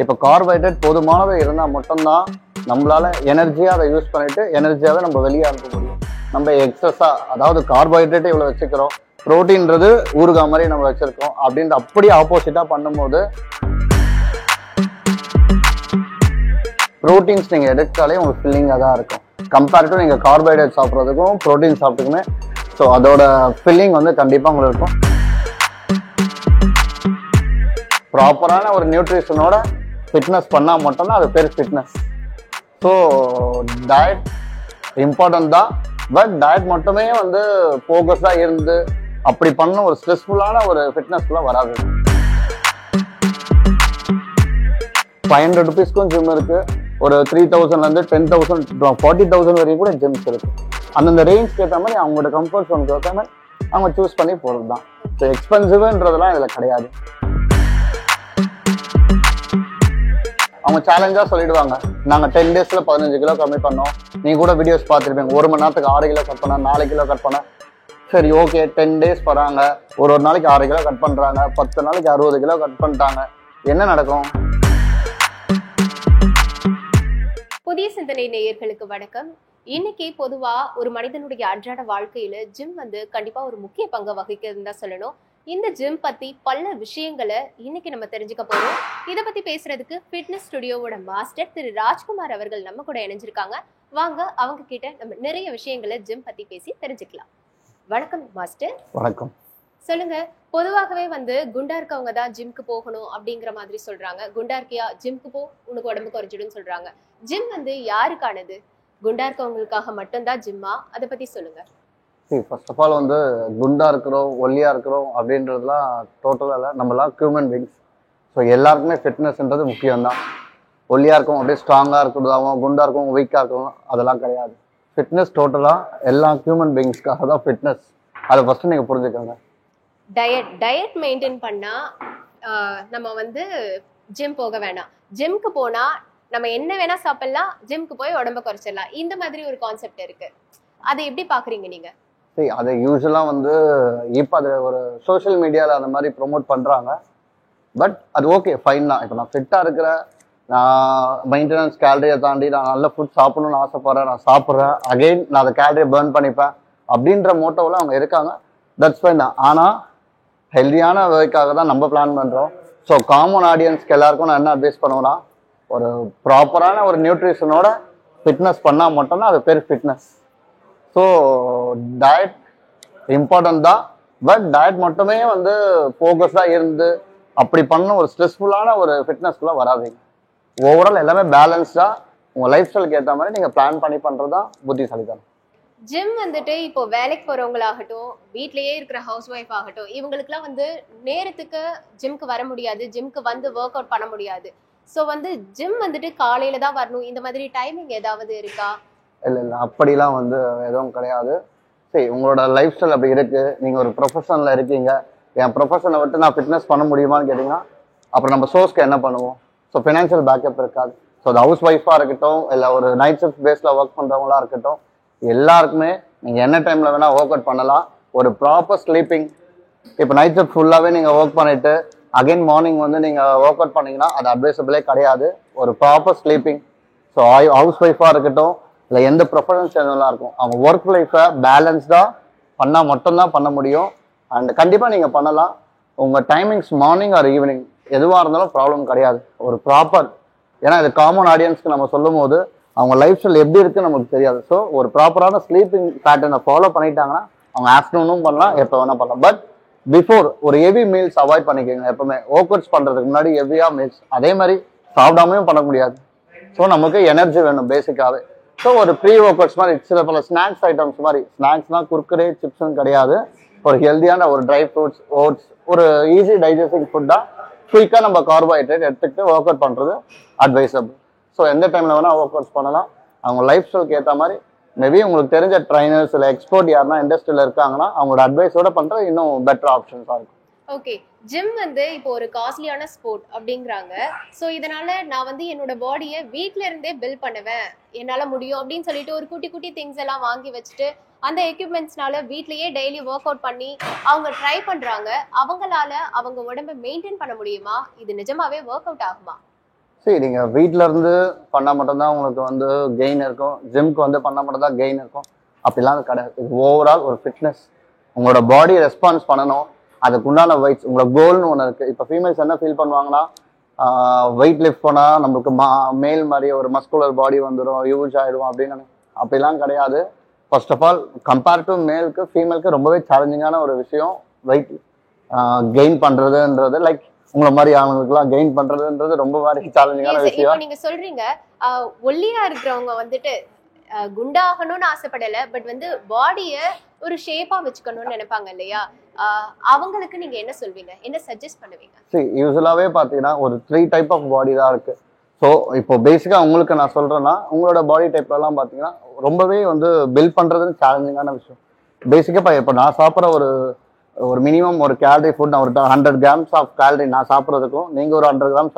இப்போ கார்போஹைட்ரேட் போதுமானது இருந்தால் மட்டும்தான் நம்மளால எனர்ஜியாக அதை யூஸ் பண்ணிட்டு எனர்ஜியாகவே நம்ம வெளியே அனுப்ப முடியும். நம்ம எக்ஸஸாக அதாவது கார்போஹைட்ரேட்டை இவ்வளோ வச்சுக்கிறோம், ப்ரோட்டீன்றது ஊறுகாய் மாதிரி நம்ம வச்சிருக்கோம் அப்படின்ட்டு அப்படியே ஆப்போசிட்டாக பண்ணும்போது ப்ரோட்டீன்ஸ் நீங்கள் எடுத்தாலே உங்களுக்கு ஃபில்லிங்காக தான் இருக்கும். கம்பேர் டு நீங்கள் கார்போஹைட்ரேட் சாப்பிட்றதுக்கும் ப்ரோட்டீன் சாப்பிட்டுக்குமே ஸோ அதோட ஃபில்லிங் வந்து கண்டிப்பாக உங்களுக்கு இருக்கும். ப்ராப்பரான ஒரு நியூட்ரிஷனோட ஃபிட்னஸ் பண்ணால் மட்டும்தான் அது பேர் ஃபிட்னஸ். ஸோ டயட் இம்பார்ட்டன்ட் தான், பட் டயட் மட்டுமே வந்து ஃபோக்கஸ்டாக இருந்து அப்படி பண்ண ஒரு ஸ்ட்ரெஸ்ஃபுல்லான ஒரு ஃபிட்னஸ்க்குள்ள வராது. 500 rupeesக்கும் ஜிம் இருக்கு, ஒரு 3000 10,000 40,000 வரைக்கும் கூட ஜிம்ஸ் இருக்கு. அந்தந்த ரேஞ்ச்க்கு ஏற்ற மாதிரி அவங்களோட கம்ஃபர்ட் ஜோனுக்கு ஏற்ற மாதிரி அவங்க சூஸ் பண்ணி போகிறது தான். ஸோ எக்ஸ்பென்சிவ்ன்றதெல்லாம் இதில் கிடையாது. அவங்க சேலஞ்சாக சொல்லிடுவாங்க, நாங்கள் 10 daysல 15 கிலோ கம்மி பண்ணோம். நீங்கள் கூட வீடியோஸ் பார்த்துருப்பீங்க, 1 மணி நேரத்துக்கு 6 கிலோ கட் பண்ணேன், 4 கிலோ கட் பண்ணேன். சரி ஓகே, 10 days வராங்க, ஒரு நாளைக்கு 6 கிலோ கட் பண்ணுறாங்க, 10 நாளைக்கு 60 கிலோ கட் பண்ணிட்டாங்க, என்ன நடக்கும்? புதிய சிந்தனை நேயர்களுக்கு வணக்கம். இன்னைக்கு பொதுவா ஒரு மனிதனுடைய அன்றாட வாழ்க்கையில ஜிம் வந்து கண்டிப்பா ஒரு முக்கிய பங்கு வகிக்குதுன்னு தான் சொல்லணும். இந்த ஜிம் பத்தி பல விஷயங்களை இன்னைக்கு நம்ம தெரிஞ்சுக்க போறோம். இதை பத்தி பேசுறதுக்கு ஃபிட்னஸ் ஸ்டுடியோவோட மாஸ்டர் திரு ராஜ்குமார் அவர்கள் நம்ம கூட இணைஞ்சிருக்காங்க. வாங்க அவங்க கிட்ட நம்ம நிறைய விஷயங்களை ஜிம் பத்தி பேசி தெரிஞ்சுக்கலாம். வணக்கம் மாஸ்டர். வணக்கம். சொல்லுங்க, பொதுவாகவே வந்து குண்டா இருக்கவங்க தான் ஜிம்க்கு போகணும் அப்படிங்கிற மாதிரி சொல்றாங்க. குண்டா இருக்கியா, ஜிம்க்கு போ, உனக்கு உடம்பு குறைஞ்சிடும்னு சொல்றாங்க. ஜிம் வந்து யாருக்கானது? குண்டா இருக்கவங்களுக்காக மட்டும்தான் ஜிம்மா? அதை பத்தி சொல்லுங்க. ஃபர்ஸ்ட் ஆஃப் ஆல் வந்து குண்டா இருக்கிறோம் ஒல்லியா இருக்கிறோம் அப்படின்றதுலாம் டோட்டலாக இல்லை, நம்மளாம் ஹியூமன் பீங்ஸ். ஸோ எல்லாருக்குமே ஃபிட்னஸ்ன்றது முக்கியம்தான். ஒல்லியா இருக்கும் அப்படியே ஸ்ட்ராங்காக இருக்கிறதாகவும், குண்டா இருக்கும் வீக்காக இருக்கும், அதெல்லாம் கிடையாது. ஃபிட்னஸ் டோட்டலாக எல்லா ஹியூமன் பீங்ஸ்க்காக தான் ஃபிட்னஸ். அதை ஃபர்ஸ்ட் நீங்கள் புரிஞ்சுக்கோங்க. டயட் மெயின்டைன் பண்ணா நம்ம வந்து ஜிம் போக வேணாம், ஜிம்க்கு போனா நம்ம என்ன வேணா சாப்பிடலாம், ஜிம்க்கு போய் உடம்ப குறைச்சிடலாம், இந்த மாதிரி ஒரு கான்செப்ட் இருக்கு. அதை எப்படி பாக்குறீங்க நீங்க? சரி, அதை யூஸ்வலாக வந்து இப்போ அது ஒரு சோஷியல் மீடியாவில் அந்த மாதிரி ப்ரொமோட் பண்ணுறாங்க. பட் அது ஓகே, ஃபைன் தான். இப்போ நான் ஃபிட்டாக இருக்கிறேன், நான் மெயின்டெனன்ஸ் கேலரியை தாண்டி நான் நல்ல ஃபுட் சாப்பிடணும்னு ஆசைப்பட்றேன், நான் சாப்பிட்றேன், அகெயின் நான் அந்த கேலரியை பேர்ன் பண்ணிப்பேன் அப்படின்ற மோட்டோவில் அவங்க இருக்காங்க. தட்ஸ் ஃபைன் தான். ஆனால் ஹெல்தியான வேக்காக தான் நம்ம பிளான் பண்ணுறோம். ஸோ காமன் ஆடியன்ஸ்க்கு எல்லாருக்கும் நான் என்ன அட்வைஸ் பண்ணுவேன்னா, ஒரு ப்ராப்பரான ஒரு நியூட்ரிஷனோட ஃபிட்னஸ் பண்ணால் மட்டும்தான் அது பேர் ஃபிட்னஸ். ஸோ டயட் இம்பார்ட்டன்ட் தான், பட் டயட் மட்டுமே வந்து ஃபோக்கஸ்டாக இருந்து அப்படி பண்ண ஒரு ஸ்ட்ரெஸ்ஃபுல்லான ஒரு ஃபிட்னஸ்க்குள்ளே வராதிங்க. ஓவரால் எல்லாமே பேலன்ஸ்டாக உங்கள் லைஃப் ஸ்டைலுக்கு ஏற்ற மாதிரி நீங்கள் பிளான் பண்ணி பண்ணுறது தான் புத்திசாலித்தனம். ஜிம் வந்துட்டு இப்போ வேலைக்கு போறவங்களாகட்டும், வீட்லயே இருக்கிற ஹவுஸ் ஒய்ஃப் ஆகட்டும், இவங்களுக்குலாம் வந்து நேரத்துக்கு ஜிம்க்கு வர முடியாது, ஜிம்க்கு வந்து ஒர்க் அவுட் பண்ண முடியாது. ஸோ வந்து ஜிம் வந்துட்டு காலையில தான் வரணும், இந்த மாதிரி டைமிங் ஏதாவது இருக்கா? இல்லை அப்படிலாம் வந்து எதுவும் கிடையாது. சரி, உங்களோட லைஃப் ஸ்டைல் அப்படி இருக்குது, நீங்கள் ஒரு ப்ரொஃபஷனில் இருக்கீங்க, என் ப்ரொஃபஷனை விட்டு நான் ஃபிட்னஸ் பண்ண முடியுமான்னு கேட்டிங்கன்னா அப்புறம் நம்ம சோர்ஸ்க்கு என்ன பண்ணுவோம்? ஸோ ஃபினான்ஷியல் பேக்கப் இருக்காது. ஸோ அது ஹவுஸ் ஒய்ஃபாக இருக்கட்டும், இல்லை ஒரு நைட் ஷிஃப்ட் பேஸில் ஒர்க் பண்ணுறவங்களா இருக்கட்டும், எல்லாருக்குமே நீங்கள் என்ன டைமில் வேணால் ஒர்க் அவுட் பண்ணலாம். ஒரு ப்ராப்பர் ஸ்லீப்பிங், இப்போ நைட் ஷிஃப்ட் ஃபுல்லாகவே நீங்கள் ஒர்க் பண்ணிவிட்டு அகைன் மார்னிங் வந்து நீங்கள் ஒர்க் அவுட் பண்ணிங்கன்னா அது அட்வைசபிளே கிடையாது. ஒரு ப்ராப்பர் ஸ்லீப்பிங். ஸோ ஹவுஸ் ஒய்ஃபாக இருக்கட்டும், இல்லை எந்த ப்ரொஃபஷனல் சேனலாக இருக்கும், அவங்க ஒர்க் லைஃப்பை பேலன்ஸ்டாக பண்ணால் மட்டும்தான் பண்ண முடியும். அண்ட் கண்டிப்பாக நீங்கள் பண்ணலாம். உங்கள் டைமிங்ஸ் மார்னிங் ஆர் ஈவினிங் எதுவாக இருந்தாலும் ப்ராப்ளம் கிடையாது. ஒரு ப்ராப்பர், ஏன்னா இது காமன் ஆடியன்ஸ்க்கு நம்ம சொல்லும் போது அவங்க லைஃப் ஸ்டைல் எப்படி இருக்குன்னு நமக்கு தெரியாது. ஸோ ஒரு ப்ராப்பரான ஸ்லீப்பிங் பேட்டர்னை ஃபாலோ பண்ணிட்டாங்கன்னா அவங்க ஆஃப்டர்நூனும் பண்ணலாம், எப்போ வேணால் பண்ணலாம். பட் பிஃபோர் ஒரு ஹெவி மீல்ஸ் அவாய்ட் பண்ணிக்கோங்க. எப்பவுமே ஒர்க் அவுட்ஸ் பண்ணுறதுக்கு முன்னாடி ஹெவியாக மீல்ஸ், அதே மாதிரி சாப்பிடாமையும் பண்ண முடியாது. ஸோ நமக்கு எனர்ஜி வேணும் பேசிக்காகவே. ஸோ ஒரு ப்ரீ ஒர்க் அவுட்ஸ் மாதிரி சில பல ஸ்நாக்ஸ் ஐட்டம்ஸ் மாதிரி, ஸ்நாக்ஸ்னால் குர்குரே சிப்ஸ்ன்னு கிடையாது, ஒரு ஹெல்தியான ஒரு ட்ரை ஃப்ரூட்ஸ், ஓட்ஸ், ஒரு ஈஸி டைஜஸ்டிங் ஃபுட்டாக குயிக்காக நம்ம கார்போஹைட்ரேட் எடுத்துக்கிட்டு ஒர்க் அவுட் பண்ணுறது அட்வைசபிள். ஸோ எந்த டைமில் வேணால் ஒர்க் அவுட்ஸ் பண்ணலாம். அவங்க லைஃப் ஸ்டைலுக்கு ஏற்ற மாதிரி மேபி உங்களுக்கு தெரிஞ்ச ட்ரைனர்ஸ் இல்லை எக்ஸ்போர்ட் யாருன்னா இண்டஸ்ட்ரியில் இருக்காங்கன்னா அவங்களோட அட்வைஸோட பண்ணுறது இன்னும் பெட்டர் ஆப்ஷன்ஸாக இருக்கும். ஓகே, ஜிம் வந்து இப்போ ஒரு காஸ்ட்லியான ஸ்போர்ட் அப்படிங்கிறாங்க. ஸோ இதனால நான் வந்து என்னோட பாடியை வீட்டில இருந்தே பில்ட் பண்ணுவேன், என்னால் முடியும் அப்படின்னு சொல்லிட்டு ஒரு குட்டி குட்டி திங்ஸ் எல்லாம் வாங்கி வச்சுட்டு அந்த எக்யூப்மெண்ட்ஸ்னால வீட்லயே டெய்லி ஒர்க் அவுட் பண்ணி அவங்க ட்ரை பண்றாங்க. அவங்களால அவங்க உடம்பை மெயின்டைன் பண்ண முடியுமா? இது நிஜமாவே ஒர்க் அவுட் ஆகுமா? சரி, நீங்க வீட்ல இருந்து பண்ணா மட்டும்தான் உங்களுக்கு வந்து கெயின் இருக்கும், ஜிம்க்கு வந்து பண்ணா மட்டும்தான் கெயின் இருக்கும் அப்படிலாம் கிடையாது. இது ஓவரால் ஒரு ஃபிட்னஸ். உங்களோட பாடி ரெஸ்பான்ஸ் பண்ணணும், அதுக்குண்டான வெயிட்ஸ் உங்களோட கோல்னு ஒன்று இருக்கு. இப்போ ஃபீமேல்ஸ் என்ன ஃபீல் பண்ணுவாங்கன்னா, வெயிட் லிஃப்ட் பண்ணா நம்மளுக்கு மேல் மாதிரி ஒரு மஸ்குலர் பாடி வந்துடும், யூஸ் ஆயிடும் அப்படின்னு அப்படிலாம் கிடையாது. First of all compare to மேலுக்கு ஃபீமேலுக்கு ரொம்பவே சேலஞ்சிங்கான ஒரு விஷயம் வெயிட் கெயின் பண்றதுன்றது. லைக் உங்களை மாதிரி ஆளுங்களுக்குலாம் கெயின் பண்றதுன்றது ரொம்ப மாதிரி சேலஞ்சிங்கான இப்போ விஷயம். நீங்க சொல்றீங்க ஒல்லியா இருக்கிறவங்க வந்துட்டு குண்டாகணும்னு ஆசைப்படல, பட் வந்து பாடிய ஒரு ஷேப்பா வச்சுக்கணும்னு நினைப்பாங்க இல்லையா? அவங்களுக்கு நீங்க என்ன சொல்வீங்க, என்ன சஜஸ்ட் பண்ணுவீங்க? சரி, யூஸ்வலாவே பாத்தீங்கன்னா ஒரு 3 டைப் ஆஃப் பாடி தான் இருக்கு. ஸோ இப்போ பேசிக்கா உங்களுக்கு நான் சொல்றேன்னா, உங்களோட பாடி டைப்ல எல்லாம் பாத்தீங்கன்னா ரொம்பவே வந்து பில்ட் பண்றது சேலஞ்சிங்கான விஷயம். பேசிக்கா இப்போ நான் சாப்பிட்ற ஒரு ஒரு மினிமம் ஒரு கேலரி ஃபுட், நான் ஒரு 100 கிராம்ஸ் ஆஃப் கேலரி நான் சாப்பிட்றதுக்கும் நீங்க ஒரு 100 கிராம்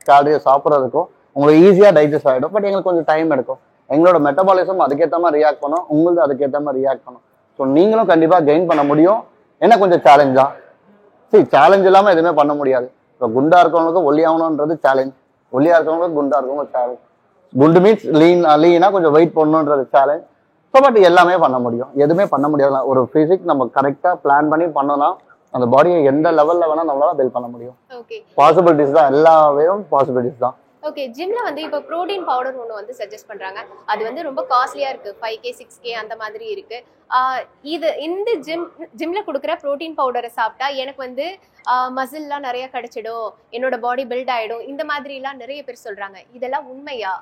கேலரியை சாப்பிட்றதுக்கும் உங்களுக்கு ஈஸியா டைஜஸ்ட் ஆகிடும். பட் எங்களுக்கு கொஞ்சம் டைம் எடுக்கும். எங்களோட மெட்டபாலிசம் அதுக்கேற்ற மாதிரி ரியாக்ட் பண்ணும், உங்களுக்கு அதுக்கேற்ற மாதிரி ரியாக்ட் பண்ணும். ஸோ நீங்களும் கண்டிப்பா கெயின் பண்ண முடியும். என்ன கொஞ்சம் சேலஞ்சா? சரி, சேலஞ்ச் இல்லாம எதுவுமே பண்ண முடியாது. இப்போ குண்டா இருக்கவங்களுக்கு ஒல்லி ஆகணுன்றது சேலஞ்ச், ஒல்லியா இருக்கவங்களுக்கு குண்டா இருக்கவங்க சேலஞ்ச். குண்டு மீன்ஸ் லீனா கொஞ்சம் வெயிட் பண்ணணுன்றது சேலஞ்ச். ஸோ பட் எல்லாமே பண்ண முடியும், எதுவுமே பண்ண முடியாது. ஒரு பிசிக் நம்ம கரெக்டா பிளான் பண்ணி பண்ணோம்னா அந்த பாடியை எந்த லெவல்ல வேணா நம்மளால பில்ட் பண்ண முடியும். பாசிபிலிட்டிஸ் தான், எல்லாமே பாசிபிலிட்டிஸ் தான். ஓகே, ஜிம்ல வந்து இப்போ புரோட்டீன் பவுடர் ஒன்று வந்து சஜஸ்ட் பண்றாங்க. அது வந்து ரொம்ப காஸ்ட்லியா இருக்கு, 5K 6K அந்த மாதிரி இருக்கு. இந்த ஜிம்ல கொடுக்குற புரோட்டீன் பவுடரை சாப்பிட்டா எனக்கு வந்து மசில்லாம் நிறைய கிடைச்சிடும், என்னோட பாடி பில்ட் ஆயிடும், இந்த மாதிரி எல்லாம் நிறைய பேர் சொல்றாங்க. இதெல்லாம் உண்மையா?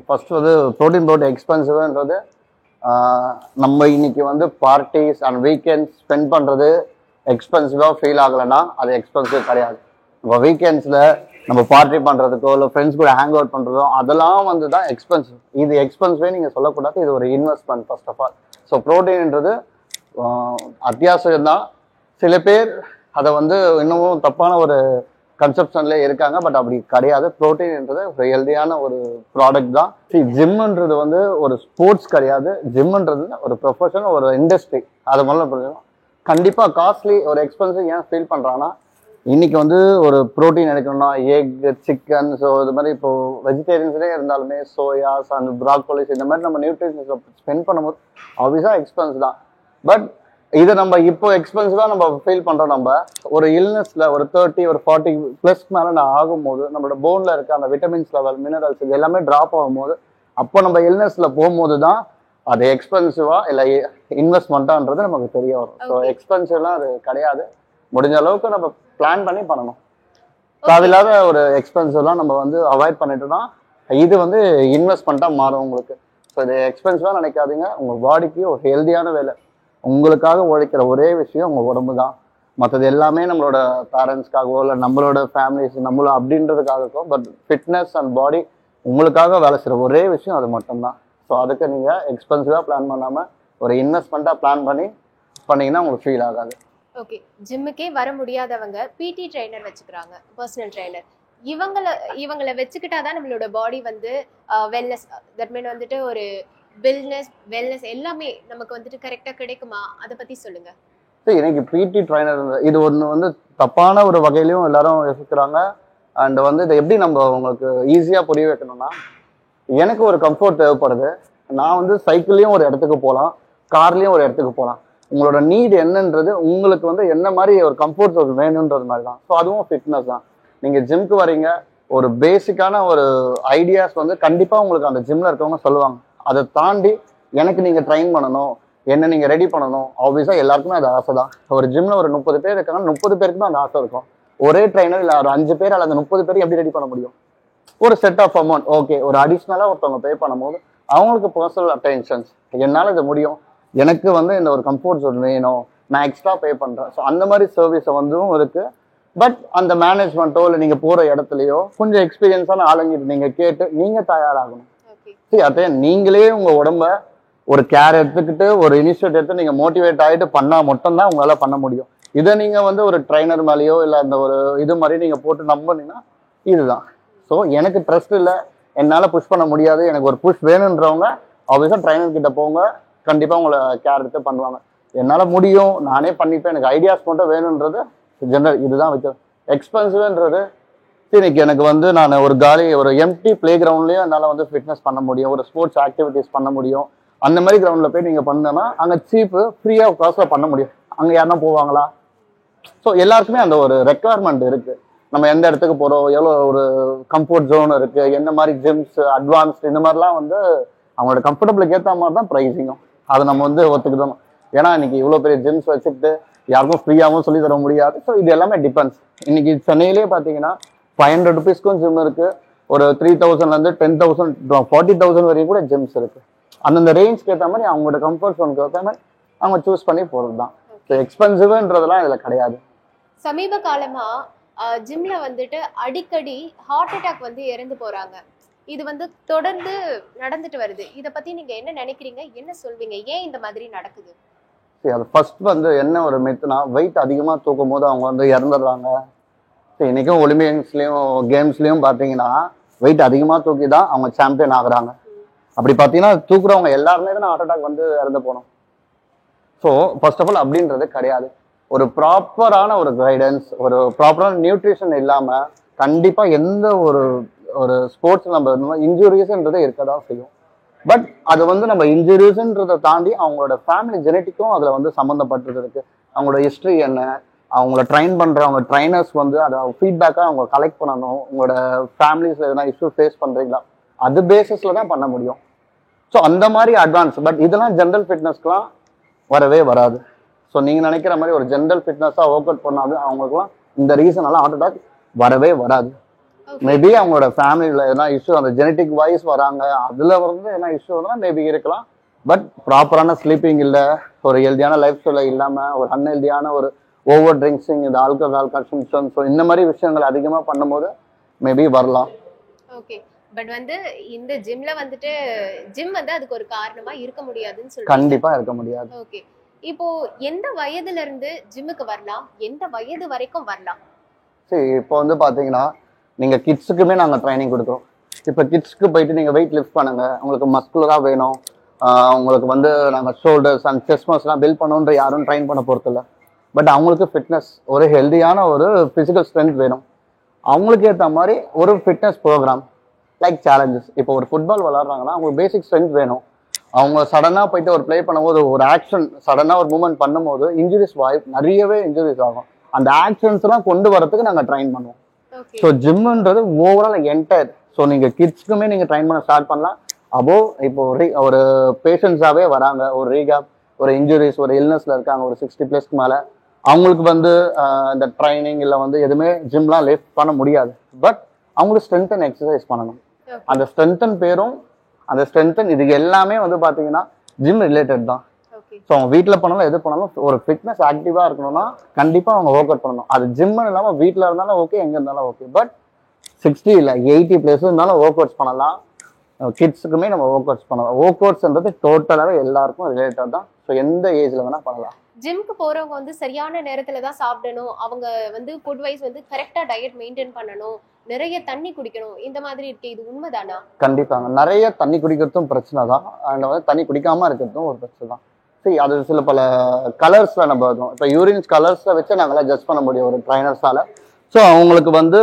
ஃபர்ஸ்ட் வந்து ப்ரோட்டீன் பவுடர் எக்ஸ்பென்சிவ்ன்றது நம்ம இன்னைக்கு வந்து பார்ட்டிஸ் அண்ட் வீக்கெண்ட்ஸ் ஸ்பெண்ட் பண்றது எக்ஸ்பென்சிவா ஃபீல் ஆகலைன்னா அது எக்ஸ்பென்சிவ் கிடையாது. இப்போ வீக்கெண்ட்ஸ்ல நம்ம பார்ட்டி பண்றதுக்கோ இல்லை ஃப்ரெண்ட்ஸ் கூட ஹேங் அவுட் பண்றதோ அதெல்லாம் வந்து தான் எக்ஸ்பென்சிவ். இது எக்ஸ்பென்சிவே நீங்க சொல்லக்கூடாது, இது ஒரு investment first of all. So ப்ரோட்டீன்ன்றது அத்தியாவசியம் தான். சில பேர் அதை வந்து இன்னமும் தப்பான ஒரு கன்செப்ஷன்ல இருக்காங்க, பட் அப்படி கிடையாது. ப்ரோட்டீன்ன்றது ஒரு ஹெல்தியான ஒரு ப்ராடக்ட் தான். ஜிம்ன்றது வந்து ஒரு ஸ்போர்ட்ஸ் கிடையாது, ஜிம்ன்றது ஒரு ப்ரொஃபஷன், ஒரு இண்டஸ்ட்ரி. அது முதல்ல கண்டிப்பா காஸ்ட்லி ஒரு எக்ஸ்பென்சிவ் ஏன் ஃபீல் பண்றாங்கன்னா, இன்னைக்கு வந்து ஒரு ப்ரோட்டீன் எடுக்கணும்னா எக், சிக்கன், ஸோ இது மாதிரி இப்போ வெஜிடேரியன்ஸ்லேயே இருந்தாலுமே சோயாஸ் அண்ட் ப்ராக்கோலிஸ் இந்த மாதிரி நம்ம நியூட்ரிஷன்ஸ் ஸ்பெண்ட் பண்ணும்போது ஆப்வியஸா எக்ஸ்பென்ஸ் தான். பட் இதை நம்ம இப்போ எக்ஸ்பென்சிவா நம்ம ஃபீல் பண்றோம். நம்ம ஒரு இல்னஸ்ல ஒரு 30 ஒரு 40 பிளஸ் மேல நான் ஆகும்போது நம்மளோட போன்ல இருக்க அந்த விட்டமின்ஸ் லெவல், மினரல்ஸ் இது எல்லாமே டிராப் ஆகும்போது, அப்போ நம்ம இல்னஸ்ல போகும்போது தான் அது எக்ஸ்பென்சிவா இல்லை இன்வெஸ்ட்மெண்ட்டான்றது நமக்கு தெரிய வரும். ஸோ எக்ஸ்பென்சிவ்லாம் அது கிடையாது. முடிஞ்ச அளவுக்கு நம்ம பிளான் பண்ணி பண்ணணும். தேவையில்லாத ஒரு எக்ஸ்பென்சிவ்லாம் நம்ம வந்து அவாய்ட் பண்ணிட்டோம்னா இது வந்து இன்வெஸ்ட்மெண்ட்டாக மாறும் உங்களுக்கு. ஸோ இது எக்ஸ்பென்சிவாக நினைக்காதீங்க. உங்கள் பாடிக்கு ஒரு ஹெல்தியான வேலை, உங்களுக்காக உழைக்கிற ஒரே விஷயம் உங்கள் உடம்பு தான். மற்றது எல்லாமே நம்மளோட பேரண்ட்ஸ்க்காகவோ இல்லை நம்மளோட ஃபேமிலிஸ் நம்மளோ அப்படின்றதுக்காக இருக்கும். பட் ஃபிட்னஸ் அண்ட் பாடி உங்களுக்காக வேலை செய்கிற ஒரே விஷயம் அது மட்டும்தான். ஸோ அதுக்கு நீங்கள் எக்ஸ்பென்சிவாக பிளான் பண்ணாமல் ஒரு இன்வெஸ்ட்மெண்ட்டாக பிளான் பண்ணிங்கன்னா உங்களுக்கு ஃபீல் ஆகாது. ஓகே, ஜிம்முக்கே வர முடியாதவங்க பிடி ட்ரைனர் வச்சுக்கிறாங்க, பர்சனல் ட்ரைனர். இவங்களை வச்சுக்கிட்டாதான் நம்மளோட பாடி வந்து வெல்னஸ், தட் மீன் வந்துட்டு ஒரு வெல்னஸ் எல்லாமே நமக்கு வந்துட்டு கரெக்டா கிடைக்குமா? அதை பத்தி சொல்லுங்க. எனக்கு பிடி ட்ரைனர் இது ஒன்று வந்து தப்பான ஒரு வகையிலையும் எல்லாரும் யோசிக்கிறாங்க. அண்ட் வந்து இதை எப்படி நம்ம உங்களுக்கு ஈஸியாக புரிய வைக்கணும்னா, எனக்கு ஒரு கம்ஃபர்ட் தேவைப்படுது. நான் வந்து சைக்கிள்லையும் ஒரு இடத்துக்கு போகலாம், கார்லேயும் ஒரு இடத்துக்கு போகலாம். உங்களோட நீட் என்னன்றது உங்களுக்கு வந்து என்ன மாதிரி ஒரு கம்ஃபர்ட் வேணுன்றது மாதிரி தான். ஸோ அதுவும் ஃபிட்னஸ் தான். நீங்கள் ஜிம்க்கு வரீங்க, ஒரு பேசிக்கான ஒரு ஐடியாஸ் வந்து கண்டிப்பாக உங்களுக்கு அந்த ஜிம்ல இருக்கவங்க சொல்லுவாங்க. அதை தாண்டி எனக்கு நீங்கள் ட்ரெயின் பண்ணணும், என்ன நீங்கள் ரெடி பண்ணணும், ஆப்வியஸாக எல்லாருக்குமே அது ஆசை தான். ஒரு ஜிம்ல ஒரு 30 பேர் இருக்காங்கன்னா 30 பேருக்குமே அந்த ஆசை இருக்கும். ஒரே ட்ரைனர் இல்லை ஒரு 5 பேர் அல்லது 30 பேர் எப்படி ரெடி பண்ண முடியும்? ஒரு செட் ஆஃப் அமௌண்ட் ஓகே, ஒரு அடிஷ்னலாக ஒருத்தவங்க பே பண்ணும்போது அவங்களுக்கு பர்சனல் அட்டென்ஷன்ஸ், என்னால் இது முடியும், எனக்கு வந்து இந்த ஒரு கம்ஃபர்ட் ஜோன் வேணும், நான் எக்ஸ்ட்ரா பே பண்ணுறேன். ஸோ அந்த மாதிரி சர்வீஸை வந்தும் இருக்கு. பட் அந்த மேனேஜ்மெண்ட்டோ இல்லை நீங்கள் போகிற இடத்துலையோ கொஞ்சம் எக்ஸ்பீரியன்ஸான ஆளுங்கிட்டு நீங்கள் கேட்டு நீங்கள் தயாராகணும். சரி, அதே நீங்களே உங்கள் உடம்ப ஒரு கேர் எடுத்துக்கிட்டு ஒரு இனிஷியேட் எடுத்து நீங்கள் மோட்டிவேட் ஆகிட்டு பண்ணால் மட்டும்தான் உங்களால் பண்ண முடியும். இதை நீங்கள் வந்து ஒரு ட்ரைனர் மேலேயோ இல்லை அந்த ஒரு இது மாதிரி நீங்கள் போட்டு நம்பினீங்கன்னா இதுதான். ஸோ எனக்கு ட்ரஸ்ட் இல்லை, என்னால் புஷ் பண்ண முடியாது, எனக்கு ஒரு புஷ் வேணுன்றவங்க ஆப்வியஸாக ட்ரைனர் கிட்ட போங்க, கண்டிப்பாக உங்களை கேர் எடுத்து பண்ணுவாங்க. என்னால் முடியும், நானே பண்ணிப்பேன், எனக்கு ஐடியாஸ் மட்டும் வேணுன்றது ஜென்ரல் இதுதான் வச்சு. எக்ஸ்பென்சிவ்ன்றது இன்னைக்கு எனக்கு வந்து நான் ஒரு ஒரு எம்டி பிளே கிரவுண்ட்லயும் என்னால் வந்து ஃபிட்னஸ் பண்ண முடியும், ஒரு ஸ்போர்ட்ஸ் ஆக்டிவிட்டிஸ் பண்ண முடியும். அந்த மாதிரி கிரவுண்டில் போய் நீங்கள் பண்ணனா அங்கே சீப்பு ஃப்ரீயாக காசில் பண்ண முடியும். அங்கே யாருன்னா போவாங்களா? ஸோ எல்லாருக்குமே அந்த ஒரு ரெக்குவயர்மெண்ட் இருக்கு. நம்ம எந்த இடத்துக்கு போகிறோம், எவ்வளோ ஒரு கம்ஃபர்ட் ஜோன் இருக்கு, என்ன மாதிரி ஜிம்ஸ் அட்வான்ஸ்டு இந்த மாதிரிலாம் வந்து அவங்களோட கம்ஃபர்டபுளுக்கு ஏற்ற மாதிரி தான் ப்ரைஸிங்கும். அதை நம்ம வந்து ஒத்துக்கிட்டோம். ஏன்னா இன்னைக்கு இவ்வளோ பெரிய ஜிம்ஸ் வச்சுக்கிட்டு யாருக்கும் ஃப்ரீயாகவும் சொல்லி தர முடியாது. ஸோ இது எல்லாமே டிபெண்ட்ஸ். இன்னைக்கு சென்னையிலேயே பார்த்தீங்கன்னா 500 rupeesக்கும் ஜிம் இருக்கு, ஒரு 3000லேருந்து 10,000 40,000 வரையும் கூட ஜிம்ஸ் இருக்கு. அந்தந்த ரேஞ்ச்க்கு ஏற்ற மாதிரி அவங்களோட கம்ஃபர்ட் ஜோனுக்கு ஏற்ற மாதிரி அவங்க சூஸ் பண்ணி போகிறது தான். ஸோ எக்ஸ்பென்சிவ்ன்றதெல்லாம் இதில் கிடையாது. சமீப காலமா ஜிம்ல வந்துட்டு அடிக்கடி ஹார்ட் அட்டாக் வந்து இறந்து போறாங்க. இது வந்து தொடர்ந்து நடந்துட்டு வருது. இதை பத்தி நீங்க என்ன நினைக்கிறீங்க, என்ன சொல்வீங்க, ஏன் இந்த மாதிரி நடக்குது? சரி, அது ஃபர்ஸ்ட் வந்து என்ன ஒரு மெத்துனா, வெயிட் அதிகமாக தூக்கும் போது அவங்க வந்து இறந்துடுறாங்க. இன்னைக்கும் ஒலிம்பிக்ஸ்லயும் கேம்ஸ்லயும் பார்த்தீங்கன்னா வெயிட் அதிகமாக தூக்கி தான் அவங்க சாம்பியன் ஆகுறாங்க. அப்படி பார்த்தீங்கன்னா தூக்குறவங்க எல்லாருமே தான் ஹார்ட் அட்டாக் வந்து இறந்து போனோம். ஸோ ஃபர்ஸ்ட் ஆஃப் ஆல் அப்படின்றது கிடையாது. ஒரு ப்ராப்பரான ஒரு கைடன்ஸ், ஒரு ப்ராப்பரான நியூட்ரிஷன் இல்லாமல் கண்டிப்பாக எந்த ஒரு ஒரு ஸ்போர்ட்ஸ் நம்ம இன்ஜுரிஸ்ன்றது இருக்க தான் செய்யும். பட் அது வந்து நம்ம இன்ஜுரிஸ்ன்றதை தாண்டி அவங்களோட ஃபேமிலி ஜெனட்டிக்கும் அதில் வந்து சம்மந்தப்பட்டது இருக்கு. அவங்களோட ஹிஸ்ட்ரி என்ன, அவங்கள ட்ரைன் பண்ணுறவங்க ட்ரைனர்ஸ் வந்து அதை ஃபீட்பேக்காக அவங்க கலெக்ட் பண்ணணும். உங்களோட ஃபேமிலிஸில் எதனா இஷ்யூ ஃபேஸ் பண்ணுறீங்களா, அது பேசிஸில் தான் பண்ண முடியும். ஸோ அந்த மாதிரி அட்வான்ஸ். பட் இதெல்லாம் ஜென்ரல் ஃபிட்னஸ்க்குலாம் வரவே வராது. ஸோ நீங்கள் நினைக்கிற மாதிரி ஒரு ஜென்ரல் ஃபிட்னஸாக ஒர்க் அவுட் பண்ணாது அவங்களுக்குலாம் இந்த ரீசனால ஹார்ட் அட்டாக் வரவே வராது. மேபி அவங்களோட ஃபேமிலியில் எதனா இஷ்யூ, அந்த ஜெனட்டிக் வைஸ் வராங்க, அதில் வந்து எதனா இஷ்யூ வந்தால் மேபி இருக்கலாம். பட் ப்ராப்பரான ஸ்லீப்பிங் இல்லை, ஒரு ஹெல்தியான லைஃப் ஸ்டைலில் இல்லாமல் ஒரு அன்ஹெல்தியான ஒரு ஓவர் ட்ரிங்க்ஸிங், இந்த ஆல்கஹால் கன்சம்ஷன், ஸோ இந்த மாதிரி விஷயங்கள் அதிகமாக பண்ணும்போது மேபி வரலாம். ஓகே, பட் வந்து இந்த ஜிம்ல வந்துட்டு ஜிம் வந்து அதுக்கு ஒரு காரணமா இருக்க முடியாதுன்னு சொல்லுங்க. கண்டிப்பா இருக்க முடியாது. ஓகே, இப்போ எந்த வயதுல இருந்து ஜிம்முக்கு வரலாம், எந்த வயது வரைக்கும் வரலாம்? சரி, இப்போ வந்து பாத்தீங்கன்னா நீங்க கிட்ஸுக்குமே நாங்க ட்ரைனிங் கொடுக்குறோம். இப்போ கிட்ஸ்க்கு போயிட்டு நீங்க வெயிட் லிஃப்ட் பண்ணுங்க, உங்களுக்கு மஸ்குலரா வேணும், உங்களுக்கு வந்து நாங்கள் ஷோல்டர்ஸ் அண்ட் செஸ்ட் மஸ்லாம் பில்ட் பண்ணணுன்ற யாரும் ட்ரைன் பண்ண போறது இல்லை. பட் அவங்களுக்கு ஃபிட்னஸ், ஒரு ஹெல்தியான ஒரு ஃபிசிக்கல் ஸ்ட்ரென்த் வேணும். அவங்களுக்கு ஏற்ற மாதிரி ஒரு ஃபிட்னஸ் ப்ரோக்ராம் லைக் சேலஞ்சஸ். இப்போ ஒரு ஃபுட்பால் விளாட்றாங்கன்னா அவங்களுக்கு பேசிக் ஸ்ட்ரென்த் வேணும். அவங்க சடனாக போயிட்டு ஒரு ப்ளே பண்ணும்போது, ஒரு ஆக்ஷன் சடனாக ஒரு மூவ்மெண்ட் பண்ணும்போது இன்ஜுரிஸ் வாய்ப்பு நிறையவே இன்ஜுரிஸ் ஆகும். அந்த ஆக்ஷன்ஸ்லாம் கொண்டு வரதுக்கு நாங்கள் ட்ரைன் பண்ணுவோம். ஸோ ஜிம்ன்றது ஓவரால் என்டையர். ஸோ நீங்கள் கிட்ஸ்க்குமே நீங்கள் ட்ரைன் பண்ண ஸ்டார்ட் பண்ணலாம். இப்போ ஒரு பேஷண்ட்ஸாகவே வராங்க, ஒரு ரீகேப், ஒரு இன்ஜுரிஸ், ஒரு இல்னஸ்ல இருக்காங்க, ஒரு 60+ மேலே, அவங்களுக்கு வந்து இந்த ட்ரைனிங் இல்லை வந்து எதுவுமே ஜிம்லாம் லிஃப்ட் பண்ண முடியாது. பட் அவங்களுக்கு ஸ்ட்ரென்தன் எக்ஸசைஸ் பண்ணணும். அந்த ஸ்ட்ரென்தன் பேரும் அந்த ஸ்ட்ரென்தன் இது எல்லாமே வந்து பார்த்தீங்கன்னா ஜிம் ரிலேட்டட் தான். ஸோ அவங்க வீட்டில் பண்ணாலும் எது பண்ணாலும் ஒரு ஃபிட்னஸ் ஆக்டிவாக இருக்கணும்னா கண்டிப்பாக அவங்க ஒர்க் அவுட் பண்ணணும். அது ஜிம்னு இல்லாமல் வீட்டில் இருந்தாலும் ஓகே, எங்கே இருந்தாலும் ஓகே. பட் 60 இல்லை 80+ இருந்தாலும் ஒர்க் அவுட்ஸ் பண்ணலாம். கிட்ஸுக்குமே நம்ம ஒர்க் அவுட்ஸ் பண்ணலாம். ஒர்க் அவுட்ஸ்ன்றது டோட்டலாகவே எல்லாருக்கும் ரிலேட்டட் தான். ஸோ எந்த ஏஜ்ல வேணால் பண்ணலாம். ஜிம்க்கு போறவங்க வந்து சரியான நேரத்துல தான் சாப்பிடணும், அவங்க வந்து ஃபுட் வைஸ் வந்து கரெக்டா டயட் மெயின்டைன் பண்ணணும், நிறைய தண்ணி குடிக்கணும், இந்த மாதிரி இருக்கு. இது உண்மைதானா? கண்டிப்பாங்க. நிறைய தண்ணி குடிக்கிறதும் பிரச்சனை தான், அண்ட் வந்து தண்ணி குடிக்காம இருக்கிறதும் ஒரு பிரச்சனை தான். சரி, அது சில பல கலர்ஸ்ல நம்ம வரும். இப்போ யூரின்ஸ் கலர்ஸை வச்சு நாங்களாம் ஜட்ஜ் பண்ண முடியும் ஒரு ட்ரைனர்ஸால. ஸோ அவங்களுக்கு வந்து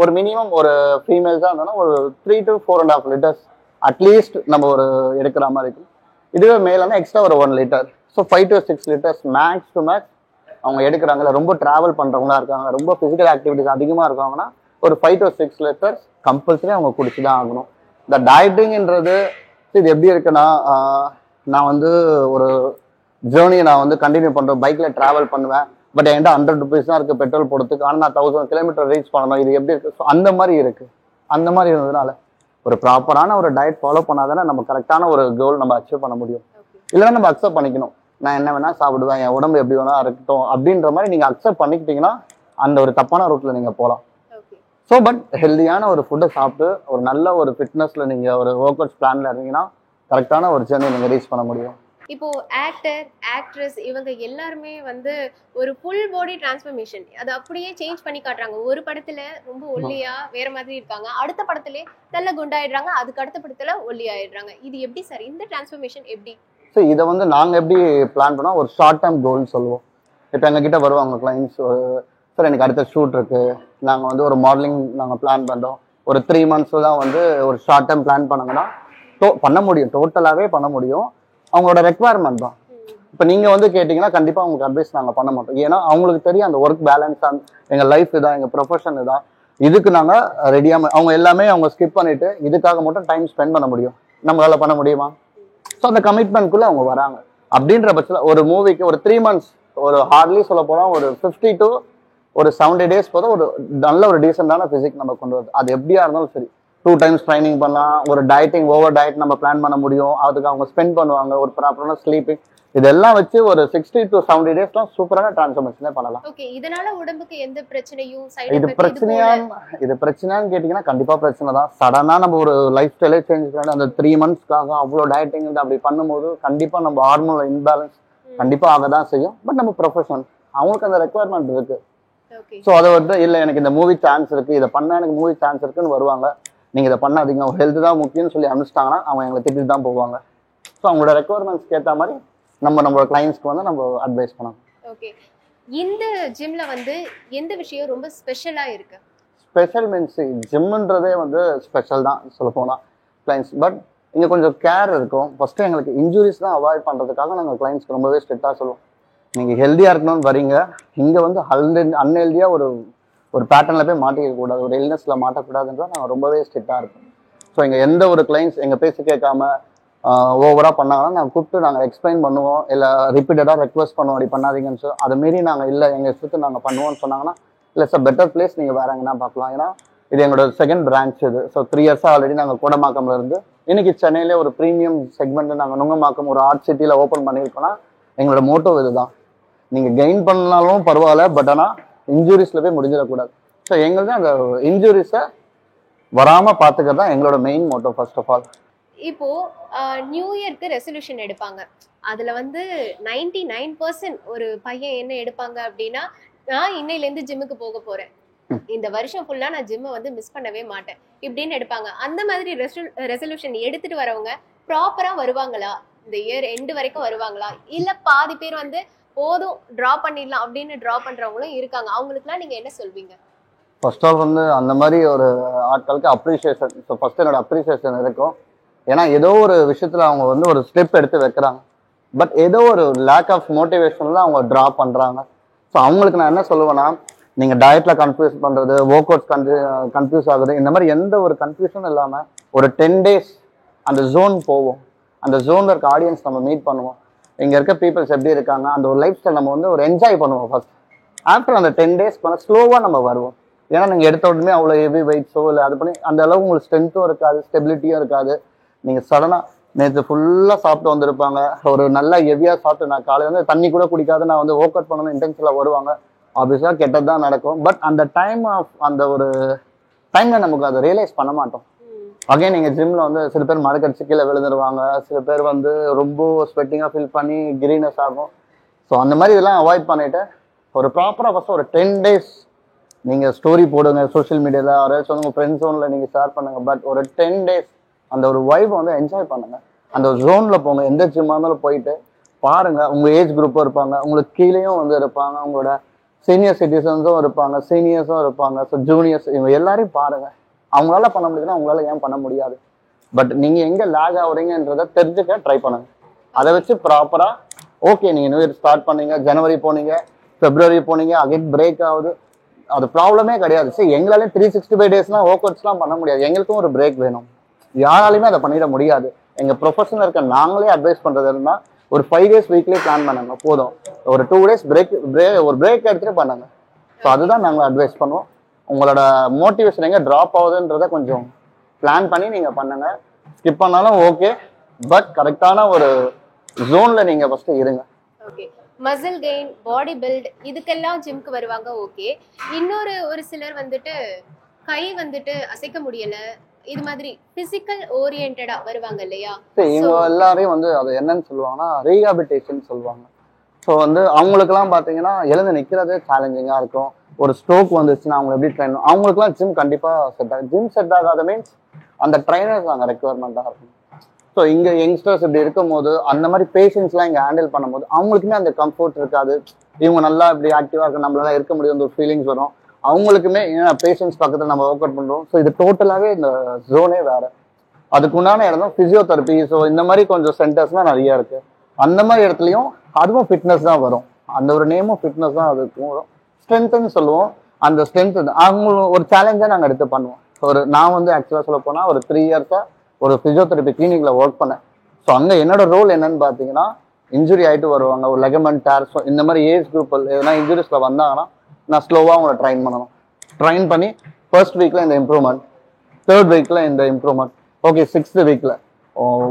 ஒரு மினிமம் ஒரு ஃபீமேல்ஸாக இருந்தோம்னா ஒரு 3 to 4.5 liters அட்லீஸ்ட் நம்ம ஒரு எடுக்கிற மாதிரி இருக்கும். இதுவே மேலான எக்ஸ்ட்ரா ஒரு 1 liter. So 5 to 6 liters max to max அவங்க எடுக்கிறாங்கல்ல. ரொம்ப ட்ராவல் பண்ணுறவங்களா இருக்காங்க, ரொம்ப ஃபிசிக்கல் ஆக்டிவிட்டிஸ் அதிகமாக இருக்காங்கன்னா ஒரு 5 to 6 liters கம்பல்சரி அவங்க குடிச்சு தான் ஆகணும். இந்த டயட்டிங்ன்றது இது எப்படி இருக்குன்னா, நான் வந்து ஒரு ஜேர்னியை நான் வந்து கண்டினியூ பண்ணுறேன், பைக்கில் ட்ராவல் பண்ணுவேன். பட் என்கிட்ட 100 rupees தான் இருக்குது பெட்ரோல் போடுறதுக்கு, ஆனால் நான் 1000 kilometers ரீச் பண்ணணும். இது எப்படி இருக்குது? ஸோ அந்த மாதிரி இருக்குது. அந்த மாதிரி இருந்ததுனால ஒரு ப்ராப்பரான ஒரு டயட் ஃபாலோ பண்ணாதானே நம்ம கரெக்டான ஒரு கோல் நம்ம அச்சீவ் பண்ண முடியும். இல்லைன்னா நம்ம அக்செப்ட் பண்ணிக்கணும், நான் என்ன வேணா சாப்பிடுவேன், என் உடம்பு எப்படி வேணா இருக்கட்டும் அப்படின்ற மாதிரி நீங்கள் அக்செப்ட் பண்ணிக்கிட்டீங்கன்னா அந்த ஒரு தப்பான ரூட்ல நீங்கள் போகலாம். ஸோ பட் ஹெல்தியான ஒரு ஃபுட்டை சாப்பிட்டு ஒரு நல்ல ஒரு ஃபிட்னஸில் நீங்கள் ஒரு ஒர்க் அவுட்ஸ் பிளானில் இருந்தீங்கன்னா கரெக்டான ஒரு ஜேர்னி நீங்கள் ரீச் பண்ண முடியும். இப்போ ஆக்டர், ஆக்ட்ரஸ் இவங்க எல்லாருமே வந்து ஒரு ஃபுல் பாடி டிரான்ஸ்ஃபர்மேஷன் அது அப்படியே சேஞ்ச் பண்ணி காட்டுறாங்க. ஒரு படத்துல ரொம்ப ஒல்லியா வேற மாதிரி இருக்காங்க, அடுத்த படத்துல நல்ல குண்டாயிடுறாங்க, அதுக்கு அடுத்த படத்துல ஒல்லி ஆயிடுறாங்க. இது எப்படி சார், இந்த டிரான்ஸ்ஃபர்மேஷன் எப்படி? ஸோ இதை வந்து நாங்கள் எப்படி பிளான் பண்ணோம், ஒரு ஷார்ட் டேர்ம் கோல்னு சொல்லுவோம். இப்போ எங்ககிட்ட வருவாங்க கிளைண்ட்ஸ், சார் எனக்கு அடுத்த ஷூட் இருக்கு, நாங்கள் வந்து ஒரு மாடலிங் நாங்கள் பிளான் பண்ணுறோம், ஒரு 3 months தான் வந்து ஒரு ஷார்ட் டேர்ம் பிளான் பண்ணாங்கன்னா பண்ண முடியும், டோட்டலாகவே பண்ண முடியும். அவங்களோட ரெக்குவயர்மெண்ட் தான். இப்போ நீங்கள் வந்து கேட்டிங்கன்னா கண்டிப்பாக உங்களுக்கு அட்வைஸ் நாங்கள் பண்ண மாட்டோம். ஏன்னா அவங்களுக்கு தெரியும் அந்த ஒர்க் பேலன்ஸ், எங்கள் லைஃப் இதான், எங்கள் ப்ரொஃபஷன் இதான், இதுக்கு நாங்கள் ரெடியாக அவங்க எல்லாமே அவங்க ஸ்கிப் பண்ணிட்டு இதுக்காக மட்டும் டைம் ஸ்பெண்ட் பண்ண முடியும். நம்மளால பண்ண முடியுமா? ஸோ அந்த கமிட்மெண்ட்குள்ளே அவங்க வராங்க. அப்படின்ற பட்சத்தில் ஒரு மூவிக்கு ஒரு 3 months, ஒரு ஹார்ட்லி சொல்ல போனால் ஒரு 50 to ஒரு 70 days போதும் ஒரு நல்ல ஒரு டீசெண்டான பிசிக் நம்ம கொண்டு வருது. அது எப்படியா இருந்தாலும் சரி, 2 times ட்ரைனிங் பண்ணலாம், ஒரு டயட்டிங் ஓவர் டயட் நம்ம பிளான் பண்ண முடியும், அதுக்கு அவங்க ஸ்பெண்ட் பண்ணுவாங்க, ஒரு ப்ராப்பரான ஸ்லீப்பிங், இதெல்லாம் வச்சு ஒரு 60 to 70 daysலாம் சூப்பரான டிரான்ஸ்ஃபர்மேஷனே பண்ணலாம். ஓகே, இதனால உடம்புக்கு எந்த பிரச்சனையும் இது பிரச்சனையான்னு கேட்டீங்கன்னா கண்டிப்பா பிரச்சனை தான். சடனா நம்ம ஒரு லைஃப் ஸ்டைலே சேஞ்ச் பண்ணி அந்த 3 monthsக்காக அவ்வளோ டயட்டிங் அப்படி பண்ணும்போது கண்டிப்பா நம்ம ஹார்மோனல் இன்பேலன்ஸ் கண்டிப்பா ஆக தான் செய்யும். பட் நம்ம ப்ரொஃபஷன் அவங்களுக்கு அந்த ரெக்குவயர்மெண்ட் இருக்கு. ஸோ அதை வந்து இல்லை எனக்கு இந்த மூவி சான்ஸ் இருக்கு, இதை பண்ணா எனக்கு மூவி சான்ஸ் இருக்குன்னு வருவாங்க. நீங்க இதை பண்ணாதீங்க, ஹெல்த் தான் முக்கியம்னு சொல்லி அனுப்பிச்சிட்டாங்கன்னா அவங்க எங்களை திட்டிட்டு தான் போவாங்க. ஸோ அவங்களோட ரெக்குவயர்மெண்ட்ஸ்க்கு ஏற்ற மாதிரி நம்மளோட கிளைண்ட்ஸ்க்கு வந்து நம்ம அட்வைஸ் பண்ணலாம். ஓகே, இந்த ஜிம்ல வந்து எந்த விஷயம் ரொம்ப ஸ்பெஷலா இருக்கு? ஸ்பெஷல் மீன்ஸ் ஜிம்ன்றதே வந்து ஸ்பெஷல் தான் சொல்ல போனால் கிளைண்ட்ஸ். பட் இங்கே கொஞ்சம் கேர் இருக்கும். ஃபர்ஸ்ட் எங்களுக்கு இன்ஜுரிஸ் தான் அவாய்ட் பண்ணுறதுக்காக நாங்கள் கிளைண்ட்ஸ்க்கு ரொம்பவே ஸ்ட்ரிக்டாக சொல்லுவோம். நீங்கள் ஹெல்த்தியாக இருக்கணும்னு வரீங்க, இங்கே வந்து அன்ஹெல்தியாக ஒரு பேட்டர்னில் போய் மாட்டிக்க கூடாது, ஒரு இல்னஸில் மாட்டக்கூடாதுன்றதான் நாங்கள் ரொம்பவே ஸ்ட்ரிக்டாக இருப்போம். ஸோ இங்கே எந்த ஒரு கிளைண்ட்ஸ் எங்கள் பேசி கேட்காம ஓவராக பண்ணாங்கன்னா நாங்கள் கூப்பிட்டு நாங்கள் எக்ஸ்பிளைன் பண்ணுவோம், இல்லை ரிப்பீட்டடாக ரெக்வஸ்ட் பண்ணுவோம் அப்படி பண்ணாதீங்கன்னு. ஸோ அதை மாரி நாங்கள் இல்லை எங்கள் இஷ்டத்துக்கு நாங்கள் பண்ணுவோம்னு சொன்னாங்கன்னா இல்லை சார் பெட்டர் பிளேஸ் நீங்கள் வேற எங்கன்னா பார்க்கலாம். ஏன்னா இது எங்களோட செகண்ட் பிரான்ச் இது. ஸோ 3 years ஆல்ரெடி நாங்கள் கோடம்பாக்கம்ல இருந்து இன்னைக்கு சென்னையிலே ஒரு ப்ரீமியம் செக்மெண்ட் நாங்கள் நுங்கம்பாக்கம் ஒரு ஆர்ட் சிட்டியில் ஓப்பன் பண்ணியிருக்கோம்னா எங்களோட மோட்டோ இதுதான். நீங்கள் கெயின் பண்ணாலும் பரவாயில்ல, பட் ஆனால் இன்ஜுரிஸில் போய் முடிஞ்சிடக்கூடாது. ஸோ எங்களுக்கு அந்த இன்ஜுரிஸை வராமல் பார்த்துக்கிறது தான் எங்களோட main motto first of all. இப்போ நியூ இயர்க்கு ரெசல்யூஷன் எடுப்பாங்க. அதுல வந்து 99% ஒரு பையன் என்ன எடுப்பாங்க அப்படின்னா, நான் இன்னையிலேருந்து ஜிம்முக்கு போக போறேன், இந்த வருஷம் ஃபுல்லா நான் ஜிம்மை வந்து மிஸ் பண்ணவே மாட்டேன் இப்படின்னு எடுப்பாங்க. அந்த மாதிரி ரெசல்யூஷன் எடுத்துட்டு வரவங்க ப்ராப்பரா வருவாங்களா? இந்த இயர் எண்டு வரைக்கும் வருவாங்களா? இல்ல பாதி பேர் வந்து போதும் டிரா பண்ணிடலாம் அப்படின்னு டிரா பண்றவங்களும் இருக்காங்க. அவங்களுக்குலாம் நீங்க என்ன சொல்வீங்க? ஃபர்ஸ்ட் ஆஃப் வந்து அந்த மாதிரி ஒரு ஆட்களுக்கு அப்ரிசியேஷன். ஸோ ஃபர்ஸ்ட் என்னோட அப்ரிசியேஷன் இருக்கும். ஏன்னா ஏதோ ஒரு விஷயத்துல அவங்க வந்து ஒரு ஸ்டெப் எடுத்து வைக்கிறாங்க, பட் ஏதோ ஒரு லேக் ஆஃப் மோட்டிவேஷன்ல அவங்க ட்ரா பண்றாங்க. ஸோ அவங்களுக்கு நான் என்ன சொல்லுவேன்னா, நீங்க டயட்ல கன்ஃபியூஸ் பண்றது, ஒர்க் அவுட் கன்ஃபியூஸ் ஆகுது, இந்த மாதிரி எந்த ஒரு கன்ஃபியூஷனும் இல்லாம ஒரு 10 days அந்த ஜோன் போவோம். அந்த ஜோன்ல இருக்க ஆடியன்ஸ் நம்ம மீட் பண்ணுவோம், இங்க இருக்க பீப்புள்ஸ் எப்படி இருக்காங்க, அந்த ஒரு லைஃப் ஸ்டைல் நம்ம வந்து ஒரு என்ஜாய் பண்ணுவோம் ஃபர்ஸ்ட். ஆஃப்டர் அந்த 10 days பண்ண ஸ்லோவா நம்ம வருவோம். ஏன்னா நீங்க எடுத்த உடனே அவ்வளோ ஹெவி வெயிட்ஸோ இல்லை அது பண்ணி அந்த அளவு உங்களுக்கு ஸ்ட்ரென்த்தும் இருக்காது, ஸ்டெபிலிட்டியும் இருக்காது. நீங்க சடனா நேற்று ஃபுல்லா சாப்பிட்டு வந்திருப்பாங்க, ஒரு நல்லா ஹெவியா சாப்பிட்டு நான் காலையில் வந்து தண்ணி கூட குடிக்காது நான் வந்து ஒர்க் அவுட் பண்ணணும் இன்டென்ஷன்ல வருவாங்க. ஆப்வியஸா கெட்டது தான் நடக்கும். பட் அந்த டைம் ஆஃப் அந்த ஒரு டைம்ல நமக்கு அதை ரியலைஸ் பண்ண மாட்டோம். அகைன் நீங்க ஜிம்ல வந்து சில பேர் மரக்கடிச்சு கீழே விழுந்துருவாங்க, சில பேர் வந்து ரொம்ப ஸ்வெட்டிங்கா ஃபீல் பண்ணி கிரீனஸ் ஆகும். ஸோ அந்த மாதிரி இதெல்லாம் அவாய்ட் பண்ணிட்டு ஒரு ப்ராப்பரா ஃபர்ஸ்ட் ஒரு 10 days நீங்க ஸ்டோரி போடுங்க சோஷியல் மீடியால, யாராச்சும் உங்க ஃப்ரெண்ட் ஜோன்ல நீங்க ஷேர் பண்ணுங்க. பட் ஒரு 10 days அந்த ஒரு வைப் வந்து என்ஜாய் பண்ணுங்க. அந்த ஜோன்ல போங்க, எந்த ஜிம்மா இருந்தாலும் போயிட்டு பாருங்க. உங்க ஏஜ் குரூப்பும் இருப்பாங்க, உங்களுக்கு கீழேயும் வந்து இருப்பாங்க, உங்களோட சீனியர் சிட்டிசன்ஸும் இருப்பாங்க, சீனியர்ஸும் இருப்பாங்க, ஸோ ஜூனியர்ஸ், இவங்க எல்லாரையும் பாருங்க. அவங்களால பண்ண முடியுதுன்னா உங்களால ஏன் பண்ண முடியாது? பட் நீங்க எங்க லேக் ஆகுறீங்கன்றத தெரிஞ்சுக்க ட்ரை பண்ணுங்க. அதை வச்சு ப்ராப்பரா ஓகே நீங்க நியூ இயர் ஸ்டார்ட் பண்ணீங்க, ஜனவரி போனீங்க, பிப்ரவரி போனீங்க, அகைன் பிரேக் ஆகுது, அது ப்ராப்ளமே கிடையாது. சரி எங்களாலே 365 daysலாம் ஒர்க் அவுட்ஸ்லாம் பண்ண முடியாது, எங்களுக்கும் ஒரு பிரேக் வேணும். யாராலையுமே அதை பண்ணிட முடியாது. எங்க ப்ரொஃபஷனல் இருக்க நாங்களே அட்வைஸ் பண்றது இருந்தா ஒரு 5 days வீக்லி பிளான் பண்ணுங்க போதும். ஒரு 2 days ஒரு பிரேக் எடுத்துட்டு பண்ணுங்க. ஸோ அதுதான் நாங்கள் அட்வைஸ் பண்ணுவோம். உங்களோட மோட்டிவேஷன் எங்க ட்ராப் ஆகுதுன்றத கொஞ்சம் பிளான் பண்ணி நீங்க பண்ணுங்க. ஸ்கிப் பண்ணாலும் ஓகே, பட் கரெக்டான ஒரு ஜோன்ல நீங்க ஃபர்ஸ்ட் இருங்க. Okay, muscle gain, body build இதுக்கெல்லாம் ஜிம்க்கு வருவாங்க. ஓகே, ஒரு சிலர் வந்துட்டு கை வந்துட்டு அசைக்க முடியல, இது மாதிரி பிசிக்கல் ஓரியன்டா வருவாங்க இல்லையா? இவங்க எல்லாரையும் வந்து அது என்னன்னு சொல்லுவாங்கன்னா ரீஹாபிலிட்டேஷன் சொல்லுவாங்க. ஸோ வந்து அவங்களுக்குலாம் பார்த்தீங்கன்னா எழுந்து நிற்கிறது சேலஞ்சிங்காக இருக்கும். ஒரு ஸ்ட்ரோக் வந்துச்சுன்னா அவங்க எப்படி ட்ரெயின், அவங்களுக்குலாம் ஜிம் கண்டிப்பாக செட் ஆகும். ஜிம் செட் ஆகாத மீன்ஸ் அந்த ட்ரைனர்ஸ் அங்கே ரெக்குவயர்மெண்ட்டாக இருக்கும். ஸோ இங்கே யங்ஸ்டர்ஸ் இப்படி இருக்கும் போது அந்த மாதிரி பேஷண்ட்ஸ்லாம் இங்கே ஹேண்டில் பண்ணும்போது அவங்களுக்குமே அந்த கம்ஃபர்ட் இருக்காது. இவங்க நல்லா இப்படி ஆக்டிவாக இருக்க நம்மளால இருக்க முடியும், ஒரு ஃபீலிங்ஸ் வரும். அவங்களுக்குமே பேஷண்ட்ஸ் பக்கத்தில் நம்ம ஒர்க் அவுட் பண்ணுறோம். ஸோ இது டோட்டலாகவே இந்த ஜோனே வேற. அதுக்குண்டான இடம் தான் பிசியோதெரப்பி. ஸோ இந்த மாதிரி கொஞ்சம் சென்டர்ஸ்லாம் நிறைய இருக்கு. அந்த மாதிரி இடத்துலையும் அதுவும் ஃபிட்னஸ் தான் வரும். அந்த ஒரு நேமும் ஃபிட்னஸ் தான் அதுக்கும் வரும். ஸ்ட்ரென்த்னு சொல்லுவோம். அந்த ஸ்ட்ரென்த் அவங்க ஒரு சேலஞ்சாக நாங்கள் எடுத்து பண்ணுவோம். நான் வந்து ஆக்சுவலாக சொல்ல போனால் ஒரு 3 இயர்ஸாக ஒரு பிசியோதெரப்பி கிளினிக்ல ஒர்க் பண்ணேன். ஸோ அங்கே என்னோட ரோல் என்னன்னு பார்த்தீங்கன்னா, இன்ஜுரி ஆகிட்டு வருவாங்க, ஒரு லெகமெண்ட் டேர், ஸோ இந்த மாதிரி ஏஜ் குரூப் எதனா இன்ஜுரிஸில் வந்தாங்கன்னா நான் ஸ்லோவாக அவங்கள ட்ரைன் பண்ணணும். ட்ரைன் பண்ணி ஃபர்ஸ்ட் வீக்கில் இந்த இம்ப்ரூவ்மெண்ட், 3rd வீக்கில் இந்த இம்ப்ரூவ்மெண்ட், ஓகே 6th வீக்கில்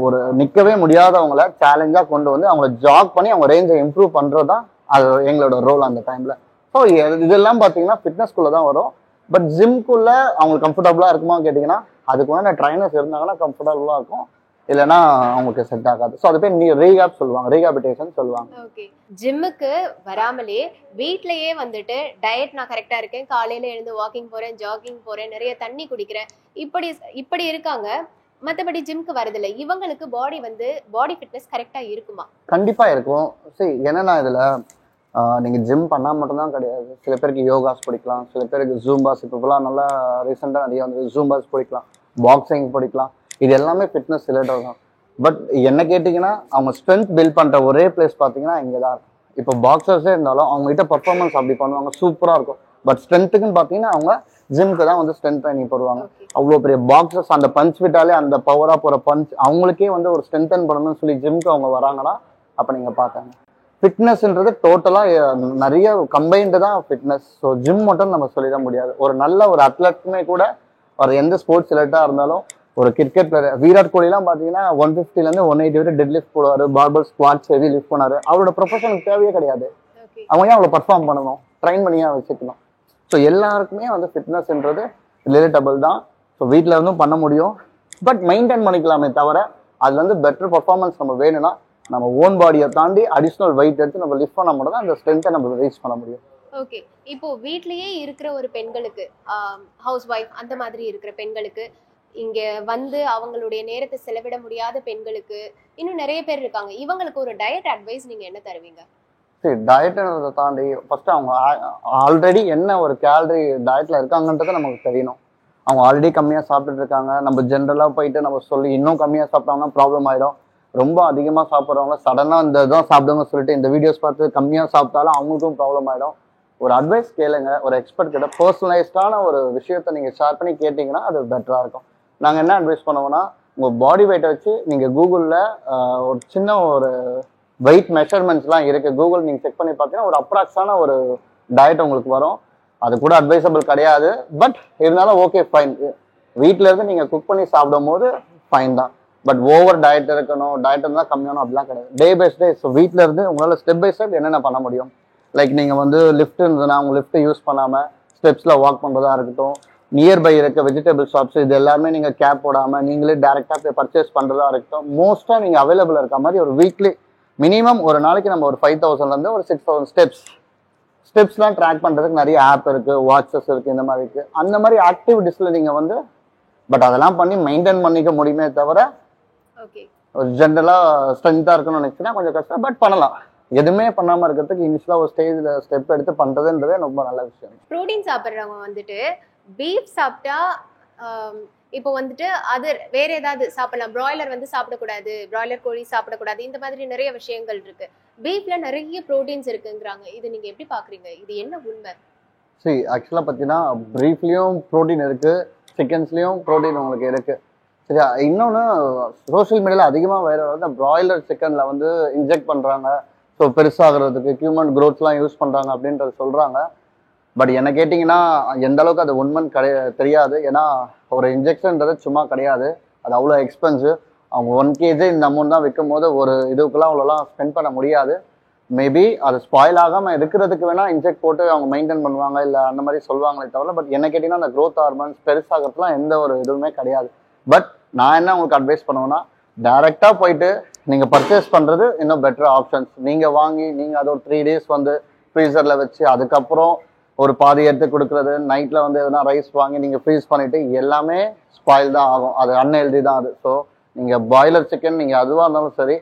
ஒரு நிற்கவே முடியாதவங்கள சேலஞ்சாக கொண்டு வந்து அவங்கள ஜாக் பண்ணி அவங்க ரேஞ்சை இம்ப்ரூவ் பண்ணுறது தான் அது எங்களோட ரோல் அந்த டைமில். ஸோ இதெல்லாம் பார்த்தீங்கன்னா ஃபிட்னஸ்குள்ளே தான் வரும். பட் ஜிம்குள்ளே அவங்களுக்கு கம்ஃபர்டபுளாக இருக்குமா கேட்டிங்கன்னா, அதுக்கு வந்து ட்ரைனர்ஸ் இருந்தாங்கன்னா கம்ஃபர்டபுளாக இருக்கும், இல்லைன்னா அவங்களுக்கு செட் ஆகாது. ஸோ அது பேர் ரீஹாப் சொல்லுவாங்க, ரீஹாபிலிட்டேஷன் சொல்லுவாங்க. ஓகே, ஜிம்முக்கு வராமலே வீட்லயே வந்துட்டு டயட் நான் கரெக்டா இருக்கேன், காலையில எழுந்து வாக்கிங் போறேன், ஜாகிங் போறேன், நிறைய தண்ணி குடிக்கிறேன், இப்படி இருக்காங்க, மற்றபடி ஜிம்க்கு வரதில்லை. இவங்களுக்கு பாடி ஃபிட்னஸ் கரெக்டா இருக்குமா? கண்டிப்பா இருக்கும். சரி, என்னன்னா இதுல நீங்க ஜிம் பண்ணா மட்டும்தான் கிடையாது. சில பேருக்கு யோகாஸ் பிடிக்கலாம், சில பேருக்கு ஜூம்பாஸ், இப்போலாம் நல்லா ரீசெண்டாக நிறைய வந்து ஜூம்பாஸ் பிடிக்கலாம், பாக்ஸிங் பிடிக்கலாம். இது எல்லாமே ஃபிட்னஸ் ரிலேட்டட் தான். பட் என்ன கேட்டிங்கன்னா, அவங்க ஸ்ட்ரென்த் பில்ட் பண்ணுற ஒரே பிளேஸ் பார்த்தீங்கன்னா இங்கே தான் இருக்கும். இப்போ பாக்ஸர்ஸே இருந்தாலும் அவங்ககிட்ட பர்ஃபார்மன்ஸ் அப்படி பண்ணுவாங்க, சூப்பராக இருக்கும். பட் ஸ்ட்ரென்த்துக்குன்னு பார்த்தீங்கன்னா அவங்க ஜிம்க்கு தான் வந்து ஸ்ட்ரென்த் ட்ரைனிங் போடுவாங்க. அவ்வளோ பெரிய பாக்ஸர்ஸ் அந்த பஞ்ச் விட்டாலே அந்த பவராக போகிற பஞ்ச் அவங்களுக்கே வந்து ஒரு ஸ்ட்ரென்தன் பண்ணணும்னு சொல்லி ஜிம்க்கு அவங்க வராங்கன்னா அப்போ நீங்கள் பார்த்தாங்க. ஃபிட்னஸ்ன்றது டோட்டலாக நிறைய கம்பைன்டு தான் ஃபிட்னஸ். ஸோ ஜிம் மட்டும் நம்ம சொல்லிட முடியாது. ஒரு நல்ல ஒரு அத்லெட்டுமே கூட ஒரு எந்த ஸ்போர்ட்ஸ் ரிலேட்டாக இருந்தாலும், ஒரு கிரிக்கெட் பிளேயர் விராட் கோலிலாம் பார்த்தீங்கன்னா 150லேருந்து 180 வரை டெட் லிஃப்ட் போடுவார், பார்பல் ஸ்குவாட்ஸ் ஹெவி லிஃப்ட் பண்ணார். அவரோட ப்ரொஃபஷனுக்கு தேவையே கிடையாது. அவங்க ஏன் அவ்வளோ பர்ஃபார்ம் பண்ணணும், ட்ரைன் பண்ணியாக வச்சுக்கணும். ஸோ எல்லாருக்குமே வந்து ஃபிட்னஸ்ன்றது ரிலேட்டபிள் தான். ஸோ வீட்டில் இருந்தும் பண்ண முடியும், பட் மெயின்டைன் பண்ணிக்கலாமே தவிர அதில் வந்து பெட்டர் பர்ஃபார்மன்ஸ் நம்ம வேணும்னா நம்ம ஓன் பாடியை தாண்டி அடிஷ்னல் வெயிட் எடுத்து நம்ம லிஃப்ட் பண்ண மட்டும் தான் அந்த ஸ்ட்ரென்த்தை நம்ம ரீச் பண்ண முடியும். ஓகே, இப்போ வீட்லயே இருக்கிற ஒரு பெண்களுக்கு, ஹவுஸ் ஒய்ஃப் அந்த மாதிரி இருக்கிற பெண்களுக்கு, இங்க வந்து அவங்களுடைய நேரத்தை செலவிட முடியாத பெண்களுக்கு இன்னும் நிறைய பேர் இருக்காங்க, இவங்களுக்கு ஒரு டயட் அட்வைஸ் நீங்க என்ன தருவீங்க? சரி, டயட்ன்றதை தாண்டி ஃபர்ஸ்ட் அவங்க ஆல்ரெடி என்ன ஒரு கேலரி டயட்ல இருக்காங்கன்றதை நமக்கு தெரியணும். அவங்க ஆல்ரெடி கம்மியாக சாப்பிட்டுட்டு இருக்காங்க, நம்ம ஜென்ரலாக போயிட்டு நம்ம சொல்லி இன்னும் கம்மியாக சாப்பிட்டாங்கன்னா ப்ராப்ளம் ஆயிடும். ரொம்ப அதிகமாக சாப்பிட்றவங்க சடனாக இந்த இதான் சாப்பிடுங்க சொல்லிட்டு இந்த வீடியோஸ் பார்த்து கம்மியாக சாப்பிட்டாலும் அவங்களுக்கும் ப்ராப்ளம் ஆகிடும். ஒரு அட்வைஸ் கேளுங்க, ஒரு எக்ஸ்பர்ட் கிட்ட பர்சனலைஸ்டான ஒரு விஷயத்த நீங்கள் ஷேர் பண்ணி கேட்டிங்கன்னா அது பெட்டராக இருக்கும். நாங்கள் என்ன அட்வைஸ் பண்ணுவோம்னா, உங்கள் பாடி வெயிட்டை வச்சு நீங்கள் கூகுளில் ஒரு சின்ன ஒரு வெயிட் மெஷர்மெண்ட்ஸ்லாம் இருக்குது, கூகுள் நீங்கள் செக் பண்ணி பார்த்தீங்கன்னா ஒரு அப்ராக்ஸான ஒரு டயட் உங்களுக்கு வரும். அது கூட அட்வைசபிள் கிடையாது, பட் இருந்தாலும் ஓகே ஃபைன். வீட்டில் இருந்து நீங்கள் குக் பண்ணி சாப்பிடும் போது ஃபைன் தான். பட் ஓவர் டயட் இருக்கணும், டயட் இருந்தால் கம்மியானோ அப்படிலாம் கிடையாது. Day by day. ஸோ வீட்டில் இருந்து உங்களால் ஸ்டெப் பை ஸ்டெப் என்னென்ன பண்ண முடியும், லைக் நீங்கள் வந்து லிஃப்ட் இருந்ததுன்னா அவங்க லிஃப்ட்டை யூஸ் பண்ணாமல் ஸ்டெப்ஸில் வாக் பண்ணுறதா இருக்கட்டும், நியர்பை இருக்க வெஜிடபிள் ஷாப்ஸ் இது எல்லாமே நீங்கள் கேப் போடாமல் நீங்களே டேரெக்டாக போய் பர்ச்சேஸ் பண்ணுறதா இருக்கட்டும், மோஸ்ட்டாக நீங்கள் அவைலபிள் இருக்க மாதிரி ஒரு வீக்லி மினிமம் ஒரு நாளைக்கு நம்ம ஒரு 5000லேருந்து ஒரு 6000 ஸ்டெப்ஸ்லாம் ட்ராக் பண்ணுறதுக்கு நிறைய ஆப் இருக்குது, வாட்சஸ் இருக்குது, இந்த மாதிரி இருக்குது. அந்த மாதிரி ஆக்டிவிட்டிஸில் நீங்கள் வந்து பட் அதெல்லாம் பண்ணி மெயின்டைன் பண்ணிக்க முடியுமே தவிர ஒரு ஜென்ரலாக ஸ்ட்ரென்த்தாக இருக்கணும்னு நினச்சின்னா கொஞ்சம் கஷ்டம், பட் பண்ணலாம். எதுவுமே பண்ணாமல் இருக்கிறதுக்கு இனிஷியலாக ஒரு ஸ்டேஜில் ஸ்டெப் எடுத்து பண்ணுறதுன்றதே ரொம்ப நல்ல விஷயம். ப்ரோட்டீன் சாப்பிட்றவங்க வந்துட்டு பீஃப் சாப்பிட்டா இப்போ வந்துட்டு அது வேற ஏதாவது சாப்பிடலாம், பிராய்லர் வந்து சாப்பிடக்கூடாது, பிராய்லர் கோழி சாப்பிடக்கூடாது, இந்த மாதிரி நிறைய விஷயங்கள் இருக்கு. பீஃப்ல நிறைய ப்ரோட்டீன்ஸ் இருக்குங்கிறாங்க, இது நீங்க எப்படி பாக்குறீங்க, இது என்ன உண்மை? சரி, ஆக்சுவலாக பார்த்தீங்கன்னா பீஃப்லேயும் ப்ரோட்டீன் இருக்குது, சிக்கன்ஸ்லேயும் ப்ரோட்டீன் உங்களுக்கு இருக்குது. சரியா, இன்னொன்று சோஷியல் மீடியாவில் அதிகமாக வைரல் வந்து பிராய்லர் சிக்கனில் வந்து இன்ஜெக்ட் பண்ணுறாங்க, ஸோ பெருசாகிறதுக்கு ஹியூமன் க்ரோத்லாம் யூஸ் பண்ணுறாங்க அப்படின்றது சொல்கிறாங்க. பட் என்ன கேட்டிங்கன்னா எந்த அளவுக்கு அது உண்மைன்னு தெரியாது. ஏன்னா ஒரு இன்ஜெக்ஷன்ன்றது சும்மா கிடையாது, அது அவ்வளோ எக்ஸ்பென்சிவ். அவங்க 1 kg இந்த அமௌண்ட் தான் விற்கும் போது ஒரு இதுக்கெல்லாம் அவ்வளோலாம் ஸ்பெண்ட் பண்ண முடியாது. மேபி அது ஸ்பாயில் ஆகாமல் இருக்கிறதுக்கு வேணால் இன்ஜெக்ட் போட்டு அவங்க மெயின்டைன் பண்ணுவாங்க, இல்லை அந்த மாதிரி சொல்லுவாங்களே தவிர. பட் என்ன கேட்டிங்கன்னா அந்த க்ரோத் ஹார்மோன்ஸ் பெருசாகிறதுலாம் எந்த ஒரு இதுவுமே கிடையாது. பட் நான் என்ன உங்களுக்கு அட்வைஸ் பண்ணுவேன்னா, டைரெக்டாக போயிட்டு நீங்கள் பர்ச்சேஸ் பண்ணுறது இன்னும் பெட்டர் ஆப்ஷன்ஸ். நீங்கள் வாங்கி நீங்கள் அதை ஒரு 3 days வந்து ஃப்ரீசரில் வச்சு அதுக்கப்புறம் ஒரு பாதி எடுத்து கொடுக்குறது, நைட்டில் வந்து எதுனா ரைஸ் வாங்கி நீங்கள் ஃப்ரீஸ் பண்ணிவிட்டு எல்லாமே ஸ்பாயில் தான் ஆகும், அது அன்ஹெல்தி தான் அது. ஸோ நீங்கள் பாய்லர் சிக்கன் நீங்கள் அதுவாக இருந்தாலும் சரி,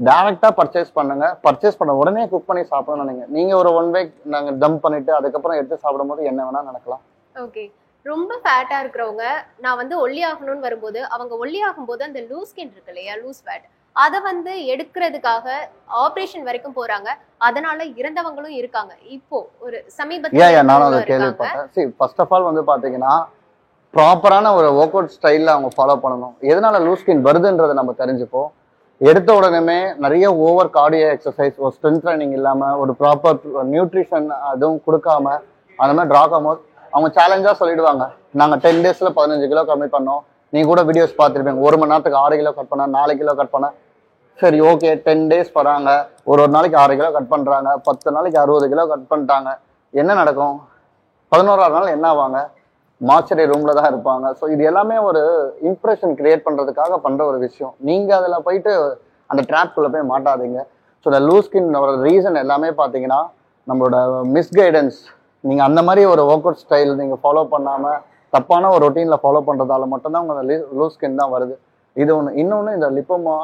டேரெக்டாக பர்ச்சேஸ் பண்ணுங்க. பர்ச்சேஸ் பண்ண உடனே குக் பண்ணி சாப்பிடணும்னு நினைங்க. நீங்கள் ஒரு 1 வீக் நாங்கள் டம்ப் பண்ணிட்டு அதுக்கப்புறம் எடுத்து சாப்பிடும்போது என்ன வேணால் நடக்கலாம். ஓகே. ரொம்ப ஃபேட்டா இருக்கிறவங்க நான் வந்து ஒல்லி ஆகணும்னு வரும்போது அவங்க ஒல்லி ஆகும்போது அந்த லூஸ் ஸ்கின் இருக்கு இல்லையா, லூஸ் ஃபேட், அதை வந்து எடுக்கிறதுக்காக ஆபரேஷன் வரைக்கும் போறாங்க. அதனால இறந்தவங்களும் இருக்காங்க. இப்போ ஒரு சமீபத்துல நானும் அதை கேள்விப்பட்டேன். ஃபர்ஸ்ட் ஆஃப் ஆல் வந்து பார்த்தீங்கன்னா ப்ராப்பரான ஒரு ஒர்க் அவுட் ஸ்டைலில் அவங்க ஃபாலோ பண்ணணும். எதனால லூஸ் ஸ்கின் வருதுன்றதை நம்ம தெரிஞ்சுப்போம். எடுத்த உடனே நிறைய ஓவர் கார்டியோ எக்ஸசைஸ், ஒரு ஸ்ட்ரென்த் ட்ரைனிங் இல்லாமல், ஒரு ப்ராப்பர் நியூட்ரிஷன் அதுவும் கொடுக்காம அந்த மாதிரி ட்ராக் ஆகும்போது அவங்க சேலஞ்சாக சொல்லிடுவாங்க, நாங்கள் 10 days 15 கிலோ கம்மி பண்ணோம். நீ கூட வீடியோஸ் பார்த்துருப்பீங்க, 1 மணி நேரத்துக்கு 6 கிலோ கட் பண்ண, 4 கிலோ கட் பண்ண. சரி, ஓகே, 10 days வராங்க, ஒரு நாளைக்கு 6 கிலோ கட் பண்ணுறாங்க, 10 நாளைக்கு 60 கிலோ கட் பண்ணிட்டாங்க. என்ன நடக்கும்? 11ஆவது நாள் என்ன ஆவாங்க? மார்ச்சரி ரூம்ல தான் இருப்பாங்க. ஸோ இது எல்லாமே ஒரு இம்ப்ரெஷன் கிரியேட் பண்றதுக்காக பண்ற ஒரு விஷயம். நீங்க அதில் போயிட்டு அந்த ட்ராப்குள்ள போய் மாட்டாதீங்க. ஸோ இந்த லூஸ் ஸ்கின் ரீசன் எல்லாமே பார்த்தீங்கன்னா நம்மளோட மிஸ்கைடன்ஸ். நீங்க அந்த மாதிரி ஒரு ஒர்க் அவுட் ஸ்டைல் நீங்க ஃபாலோ பண்ணாம தப்பான ஒரு ரொட்டீன்ல ஃபாலோ பண்றதால மட்டும்தான் உங்க லூஸ் ஸ்கின் தான் வருது. இது ஒன்று. இன்னொன்று, இந்த லிப்போமா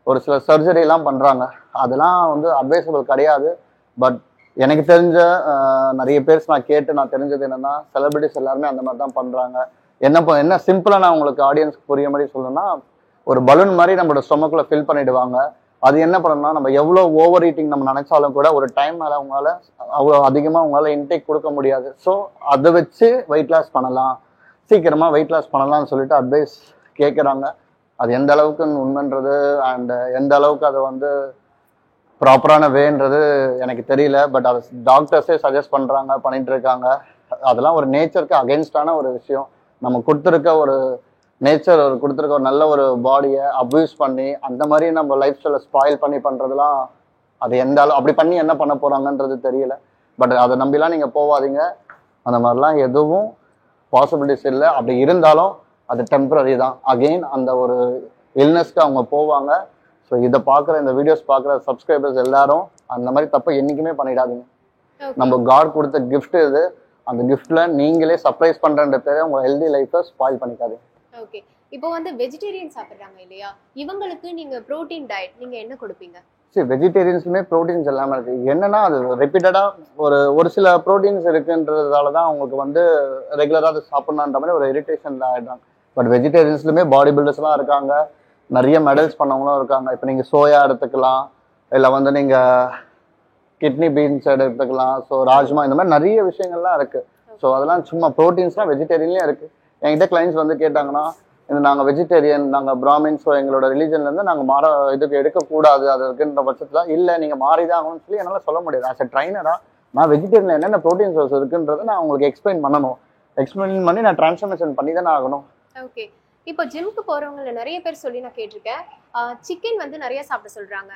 ஒரு சில சர்ஜரி எல்லாம் பண்றாங்க, அதெல்லாம் வந்து அட்வைசபிள் கிடையாது. பட் எனக்கு தெரிஞ்ச நிறைய பேர் நான் தெரிஞ்சது என்னன்னா, செலிபிரிட்டிஸ் எல்லாருமே அந்த மாதிரி தான் பண்றாங்க. என்ன சிம்பிளா நான் உங்களுக்கு ஆடியன்ஸ்க்கு புரிய மாதிரி சொல்லணும்னா, ஒரு பலூன் மாதிரி நம்மளோட ஸ்டொமக்குள்ள ஃபில் பண்ணிடுவாங்க. அது என்ன பண்ணணும்னா, நம்ம எவ்வளோ ஓவர் ஈட்டிங் நம்ம நினைச்சாலும் கூட ஒரு டைம் மேலே அவங்களால அவ்வளோ அதிகமாக அவங்களால இன்டேக் கொடுக்க முடியாது. ஸோ அதை வச்சு வெயிட் லாஸ் பண்ணலாம், சீக்கிரமா வெயிட் லாஸ் பண்ணலாம்னு சொல்லிட்டு அட்வைஸ் கேட்குறாங்க. அது எந்த அளவுக்கு உண்மைன்றது அண்ட் எந்த அளவுக்கு அதை வந்து ப்ராப்பரான வேன்றது எனக்கு தெரியல. பட் அதை டாக்டர்ஸே சஜஸ்ட் பண்ணுறாங்க, பண்ணிட்டு இருக்காங்க. அதெல்லாம் ஒரு நேச்சருக்கு அகென்ஸ்டான ஒரு விஷயம். நம்ம கொடுத்துருக்க ஒரு நேச்சர் கொடுத்துருக்க ஒரு நல்ல ஒரு பாடியை அப்யூஸ் பண்ணி அந்த மாதிரி நம்ம லைஃப் ஸ்டைலை ஸ்பாயில் பண்ணி பண்ணுறதுலாம் அது எந்த அளவு அப்படி பண்ணி என்ன பண்ண போகிறாங்கன்றது தெரியல. பட் அதை நம்பிலாம் நீங்கள் போகாதீங்க. அந்த மாதிரிலாம் எதுவும் பாசிபிலிட்டிஸ் இல்லை. அப்படி இருந்தாலும் அது டெம்பரரி தான். அகெயின் அந்த ஒரு இல்னஸ்க்கு அவங்க போவாங்க. ஸோ இதை பார்க்குற, இந்த வீடியோஸ் பார்க்குற சப்ஸ்கிரைபர்ஸ் எல்லாரும் அந்த மாதிரி தப்பை என்றைக்குமே பண்ணிடாதீங்க. நம்ம காட் கொடுத்த கிஃப்ட் இது. அந்த கிஃப்ட்ல நீங்களே சர்ப்ரைஸ் பண்றன்ற பேரை உங்க ஹெல்தி லைஃப்பை ஸ்பாயில் பண்ணிக்காதீங்க. ஓகே. இப்போ வந்து வெஜிடேரியன் சாப்பிடுறாங்க இல்லையா, இவங்களுக்கு நீங்க புரோட்டீன் டயட் நீங்க என்ன கொடுப்பீங்க? சரி, வெஜிடேரியன்ஸ்லுமே ப்ரோட்டீன்ஸ் எல்லாமே இருக்கு. என்னன்னா அது ரிப்பீட்டடா ஒரு சில ப்ரோட்டீன்ஸ் இருக்குன்றதால தான் அவங்களுக்கு வந்து ரெகுலராக அதை சாப்பிடணுன்ற மாதிரி ஒரு இரிட்டேஷன்ல ஆயிடுறாங்க. பட் வெஜிடேரியன்ஸ்லுமே பாடி பில்டர்ஸ்லாம் இருக்காங்க, நிறைய மெடல்ஸ் பண்ணவங்களும் இருக்காங்க. இப்போ நீங்கள் சோயா எடுத்துக்கலாம், இல்லை வந்து நீங்கள் கிட்னி பீன்ஸ் எடுத்துக்கலாம், ஸோ ராஜ்மா, இந்த மாதிரி நிறைய விஷயங்கள்லாம் இருக்குது. ஸோ அதெல்லாம் சும்மா ப்ரோட்டீன்ஸ்லாம் வெஜிடேரியன்லேயும் இருக்குது. என்கிட்ட கிளைண்ட்ஸ் வந்து கேட்டாங்கன்னா, இந்த நாங்கள் வெஜிடேரியன், நாங்கள் பிராமின்ஸ், ஸோ எங்களோட ரிலீஜன்லேருந்து நாங்கள் இதுக்கு எடுக்கக்கூடாது அது இருக்குன்ற பட்சத்தில் இல்லை நீங்கள் மாறி தான் ஆகணும்னு சொல்லி என்னால் சொல்ல முடியாது. ஆஸ் எ ட்ரைனராக நான் வெஜிடேரியனில் என்னென்ன ப்ரோட்டீன் சோர்ஸ் இருக்குன்றதை நான் உங்களுக்கு எக்ஸ்பிளைன் பண்ணணும். எக்ஸ்பிளைன் பண்ணி நான் டிரான்ஸ்ஃபர்மேஷன் பண்ணி தானே ஆகணும். ஓகே. இப்போ ஜிம்க்கு போறவங்கள நிறைய பேர் சொல்லி நான் கேட்டிருக்கேன், சிக்கன் வந்து நிறைய சாப்பிட சொல்றாங்க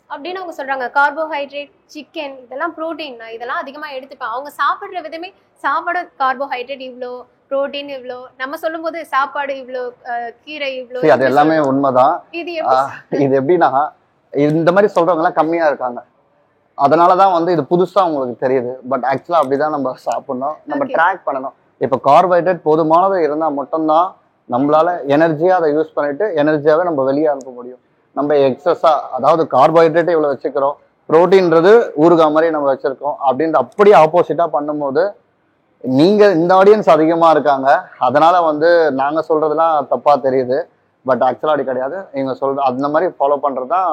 அப்படின்னு அவங்க சொல்றாங்க. கார்போஹைட்ரேட், சிக்கன் இதெல்லாம் ப்ரோட்டீன், இதெல்லாம் அதிகமா எடுத்துப்பேன். அவங்க சாப்பிடுற விதமே சாப்பாடு கார்போஹைட்ரேட் இவ்வளோ, ப்ரோட்டீன் இவ்வளோ, நம்ம சொல்லும் போது சாப்பாடு இவ்வளோ, கீரை இவ்வளோ. அது எல்லாமே உண்மைதான். இது எப்படின்னா இந்த மாதிரி சொல்றவங்க எல்லாம் கம்மியா இருக்காங்க. அதனாலதான் வந்து இது புதுசா உங்களுக்கு தெரியுது. பட் ஆக்சுவலா அப்படிதான் நம்ம சாப்பிடணும், நம்ம ட்ராக் பண்ணணும். இப்ப கார்போஹைட்ரேட் போதுமானது இருந்தா மட்டும்தான் நம்மளால எனர்ஜியா அதை யூஸ் பண்ணிட்டு எனர்ஜியாவே நம்ம வெளியே அனுப்ப முடியும். நம்ம எக்ஸஸா, அதாவது கார்போஹைட்ரேட்டை இவ்வளவு வச்சுக்கிறோம், புரோட்டீன்றது ஊறுகாய் மாதிரி நம்ம வச்சிருக்கோம் அப்படின்ற அப்படியே ஆப்போசிட்டா பண்ணும்போது நீங்க இந்த ஆடியன்ஸ் அதிகமா இருக்காங்க, அதனால வந்து நாங்க சொல்றதுலாம் தப்பா தெரியுது. பட் ஆக்சுவலா அப்படி கிடையாது. நீங்க சொல்ற அந்த மாதிரி ஃபாலோ பண்றதுதான்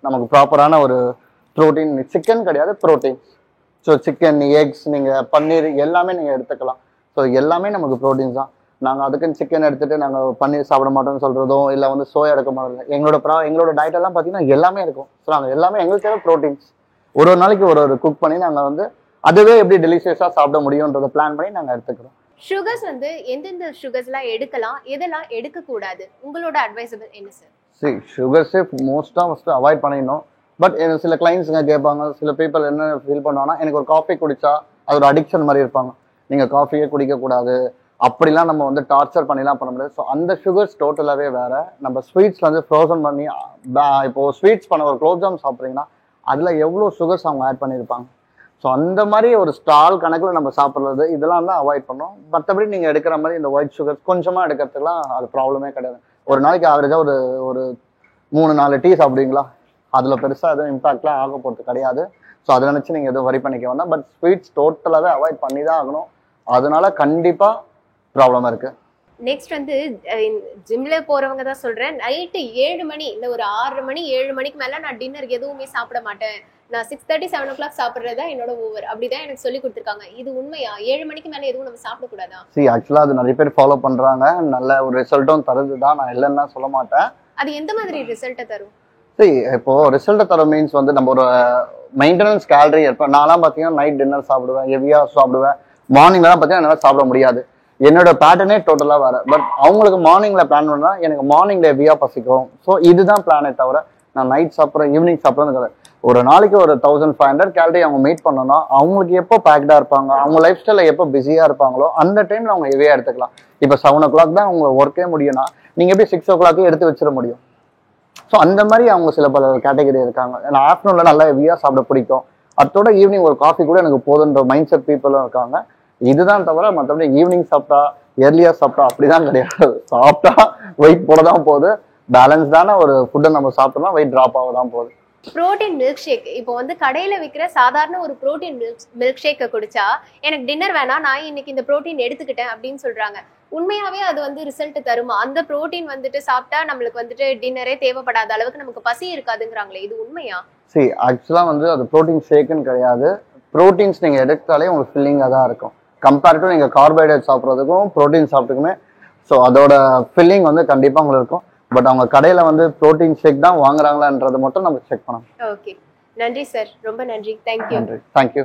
நமக்கு ப்ராப்பரான ஒரு ப்ரோட்டீன். சிக்கன் கிடையாது, ப்ரோட்டீன். ஸோ சிக்கன், எக்ஸ், நீங்க பன்னீர் எல்லாமே நீங்க எடுத்துக்கலாம். ஸோ எல்லாமே நமக்கு ப்ரோட்டீன்ஸ் தான். நாங்கள் அதுக்குன்னு சிக்கன் எடுத்துட்டு நாங்கள் பன்னீர் சாப்பிட மாட்டோம்னு சொல்றதும் இல்லை, வந்து சோயா எடுக்க மாட்டோம். எங்களோட டயட் எல்லாம் பார்த்தீங்கன்னா எல்லாமே இருக்கும். ஸோ நாங்கள் எல்லாமே எங்களுக்கு தேவை ப்ரோட்டீன்ஸ். ஒரு நாளைக்கு ஒரு குக் பண்ணி நாங்கள் வந்து அதுவே எப்படி டெலிஷியஸாக சாப்பிட முடியும்ன்றதை பிளான் பண்ணி நாங்கள் எடுத்துக்கிறோம். சுகர்ஸ் வந்து எந்தெந்த சுகர்ஸ்லாம் எடுக்கலாம், எதெல்லாம் எடுக்கக்கூடாது, உங்களோட அட்வைசபிள் என்ன சார்? சரி, சுகர்ஸே மோஸ்ட்டாக ஃபஸ்ட்டு அவாய்ட் பண்ணிடணும். பட் சில கிளைண்ட்ஸுங்க கேட்பாங்க, சில பீப்புள் என்ன ஃபீல் பண்ணுவாங்கன்னா, எனக்கு ஒரு காஃபி குடிச்சா அது ஒரு அடிக்ஷன் மாதிரி இருப்பாங்க, நீங்கள் காஃபியே குடிக்கக்கூடாது அப்படிலாம் நம்ம வந்து டார்ச்சர் பண்ணிலாம் பண்ண முடியாது. ஸோ அந்த சுகர்ஸ் டோட்டலாகவே வேற. நம்ம ஸ்வீட்ஸ் வந்து ஃப்ரோசன் பண்ணி இப்போ ஸ்வீட்ஸ் பண்ண ஒரு குலோப் ஜாம் சாப்பிட்றீங்கன்னா அதில் எவ்வளோ சுகர்ஸ் அவங்க ஆட் பண்ணியிருப்பாங்க. ஸோ அந்த மாதிரி ஒரு ஸ்டால் கணக்கில் நம்ம சாப்பிட்றது இதெல்லாம் தான் அவாய்ட் பண்ணோம். மற்றபடி நீங்கள் எடுக்கிற மாதிரி இந்த ஒயிட் சுகர் கொஞ்சமாக எடுக்கிறதுக்குலாம் அது ப்ராப்ளமே கிடையாது. ஒரு நாளைக்கு ஆவரேஜாக ஒரு 3-4 டீ சாப்பிடுவீங்களா? அதில் பெருசாக எதுவும் இம்பாக்ட்லாம் ஆக போகிறது கிடையாது. ஸோ அதை நினச்சி நீங்கள் எதுவும் வரி பண்ணிக்க வேண்டாம். பட் ஸ்வீட்ஸ் டோட்டலாகவே அவாய்ட் பண்ணி தான் ஆகணும். அதனால கண்டிப்பாக ப்ராப்ளம் இருக்குது. நெக்ஸ்ட் வந்து ஜிம்ல போறவங்க தான் சொல்றேன், நைட்டு 7 மணி இல்ல ஒரு 6 மணி 7 மணிக்கு மேல நான் டின்னர் எதுவுமே சாப்பிட மாட்டேன், நான் 6:30 7 o'clock சாப்பிட்றதா என்னோட ஓவர், அப்படிதான் எனக்கு சொல்லி கொடுத்துருக்காங்க. இது உண்மையா? 7 மணிக்கு மேல எதுவும் நம்ம சாப்பிடக்கூடாதா? ஆக்சுவலாக அது நிறைய பேர் ஃபாலோ பண்ணுறாங்க. நல்ல ஒரு ரிசல்ட்டும் தருது தான், நான் இல்லைன்னா சொல்ல மாட்டேன். அது எந்த மாதிரி ரிசல்ட்டை தரும்? இப்போ ரிசல்ட்டை தரும் மீன்ஸ் வந்து நம்ம ஒரு மெயின்டெனன்ஸ் கேலரி இருப்பேன். நான்லாம் பார்த்தீங்கன்னா நைட் டின்னர் சாப்பிடுவேன், ஹெவியாக சாப்பிடுவேன். மார்னிங்லாம் பார்த்தீங்கன்னா என்னால் சாப்பிட முடியாது. என்னோட பேட்டர்னே டோட்டலாக வேறு. பட் அவங்களுக்கு மார்னிங்கில் பிளான் பண்ணால் எனக்கு மார்னிங்கில் ஹெவியாக பசிக்கும். ஸோ இதுதான் பிளானே தவிர நான் நைட் சாப்பிட்றேன் ஈவினிங் சாப்பிட்றேன்னு ஒரு நாளைக்கு ஒரு 1500 கேலரி அவங்க மீட் பண்ணோம்னா அவங்களுக்கு எப்போ பேக்டாக இருப்பாங்க, அவங்க லைஃப் ஸ்டைலில் எப்போ பிஸியாக இருப்பாங்களோ அந்த டைமில் அவங்க ஹெவியாக எடுத்துக்கலாம். இப்போ 7 o'clock தான் அவங்க ஒர்க்கே முடியும்னா நீங்கள் எப்படி 6 o'clock எடுத்து வச்சிட முடியும்? ஸோ அந்த மாதிரி அவங்க சில பல கேட்டகரி இருக்காங்க. நான் ஆஃப்டர்நூனில் நல்லா ஹெவியாக சாப்பிட பிடிக்கும், அதோட ஈவினிங் ஒரு காஃபி கூட எனக்கு போதுன்ற மைண்ட் செட் பீப்புளும் இருக்காங்க. இதுதான் தவிர மற்றபடி ஈவினிங் சாப்பிட்டா ஏர்லியாக சாப்பிட்டா அப்படிதான் கிடையாது. சாப்பிட்டா வெயிட் போட தான் போகுது. பேலன்ஸ்டான ஒரு ஃபுட்டை நம்ம சாப்பிட்டோம்னா வெயிட் ட்ராப் ஆக தான் போகுது. புரோட்டீன் மில்க் ஷேக், இப்போ வந்து கடையில விற்கிற சாதாரண ஒரு புரோட்டீன் மில்க் ஷேக்கை குடிச்சா எனக்கு டின்னர் வேணாம், நான் இன்னைக்கு இந்த புரோட்டீன் எடுத்துக்கிட்டேன் அப்படின்னு சொல்றாங்க. உண்மையாவே அது வந்து ரிசல்ட் தருமா? அந்த புரோட்டீன் வந்துட்டு சாப்பிட்டா நம்மளுக்கு வந்துட்டு டின்னரே தேவைப்படாத அளவுக்கு நமக்கு பசி இருக்காதுங்கிறாங்களே, இது உண்மையா? ஆக்சுவலா வந்து அது புரோட்டீன் ஷேக்குன்னு கிடையாது. புரோட்டீன்ஸ் நீங்க எடுத்தாலே உங்களுக்கு ஃபில்லிங்காக தான் இருக்கும். கம்பேரிட்டிவ் நீங்க கார்போஹைட்ரேட் சாப்பிட்றதுக்கும் புரோட்டீன் சாப்பிட்டுக்குமே ஸோ அதோட ஃபில்லிங் வந்து கண்டிப்பா உங்களுக்கு இருக்கும். பட் அவங்க கடையில வந்து புரோட்டீன் ஷேக் தான் வாங்குறாங்களான்றதை மட்டும் நம்ம செக் பண்ணணும். ஓகே, நன்றி சார், ரொம்ப நன்றி. தேங்க்யூ. நன்றி, தேங்க்யூ.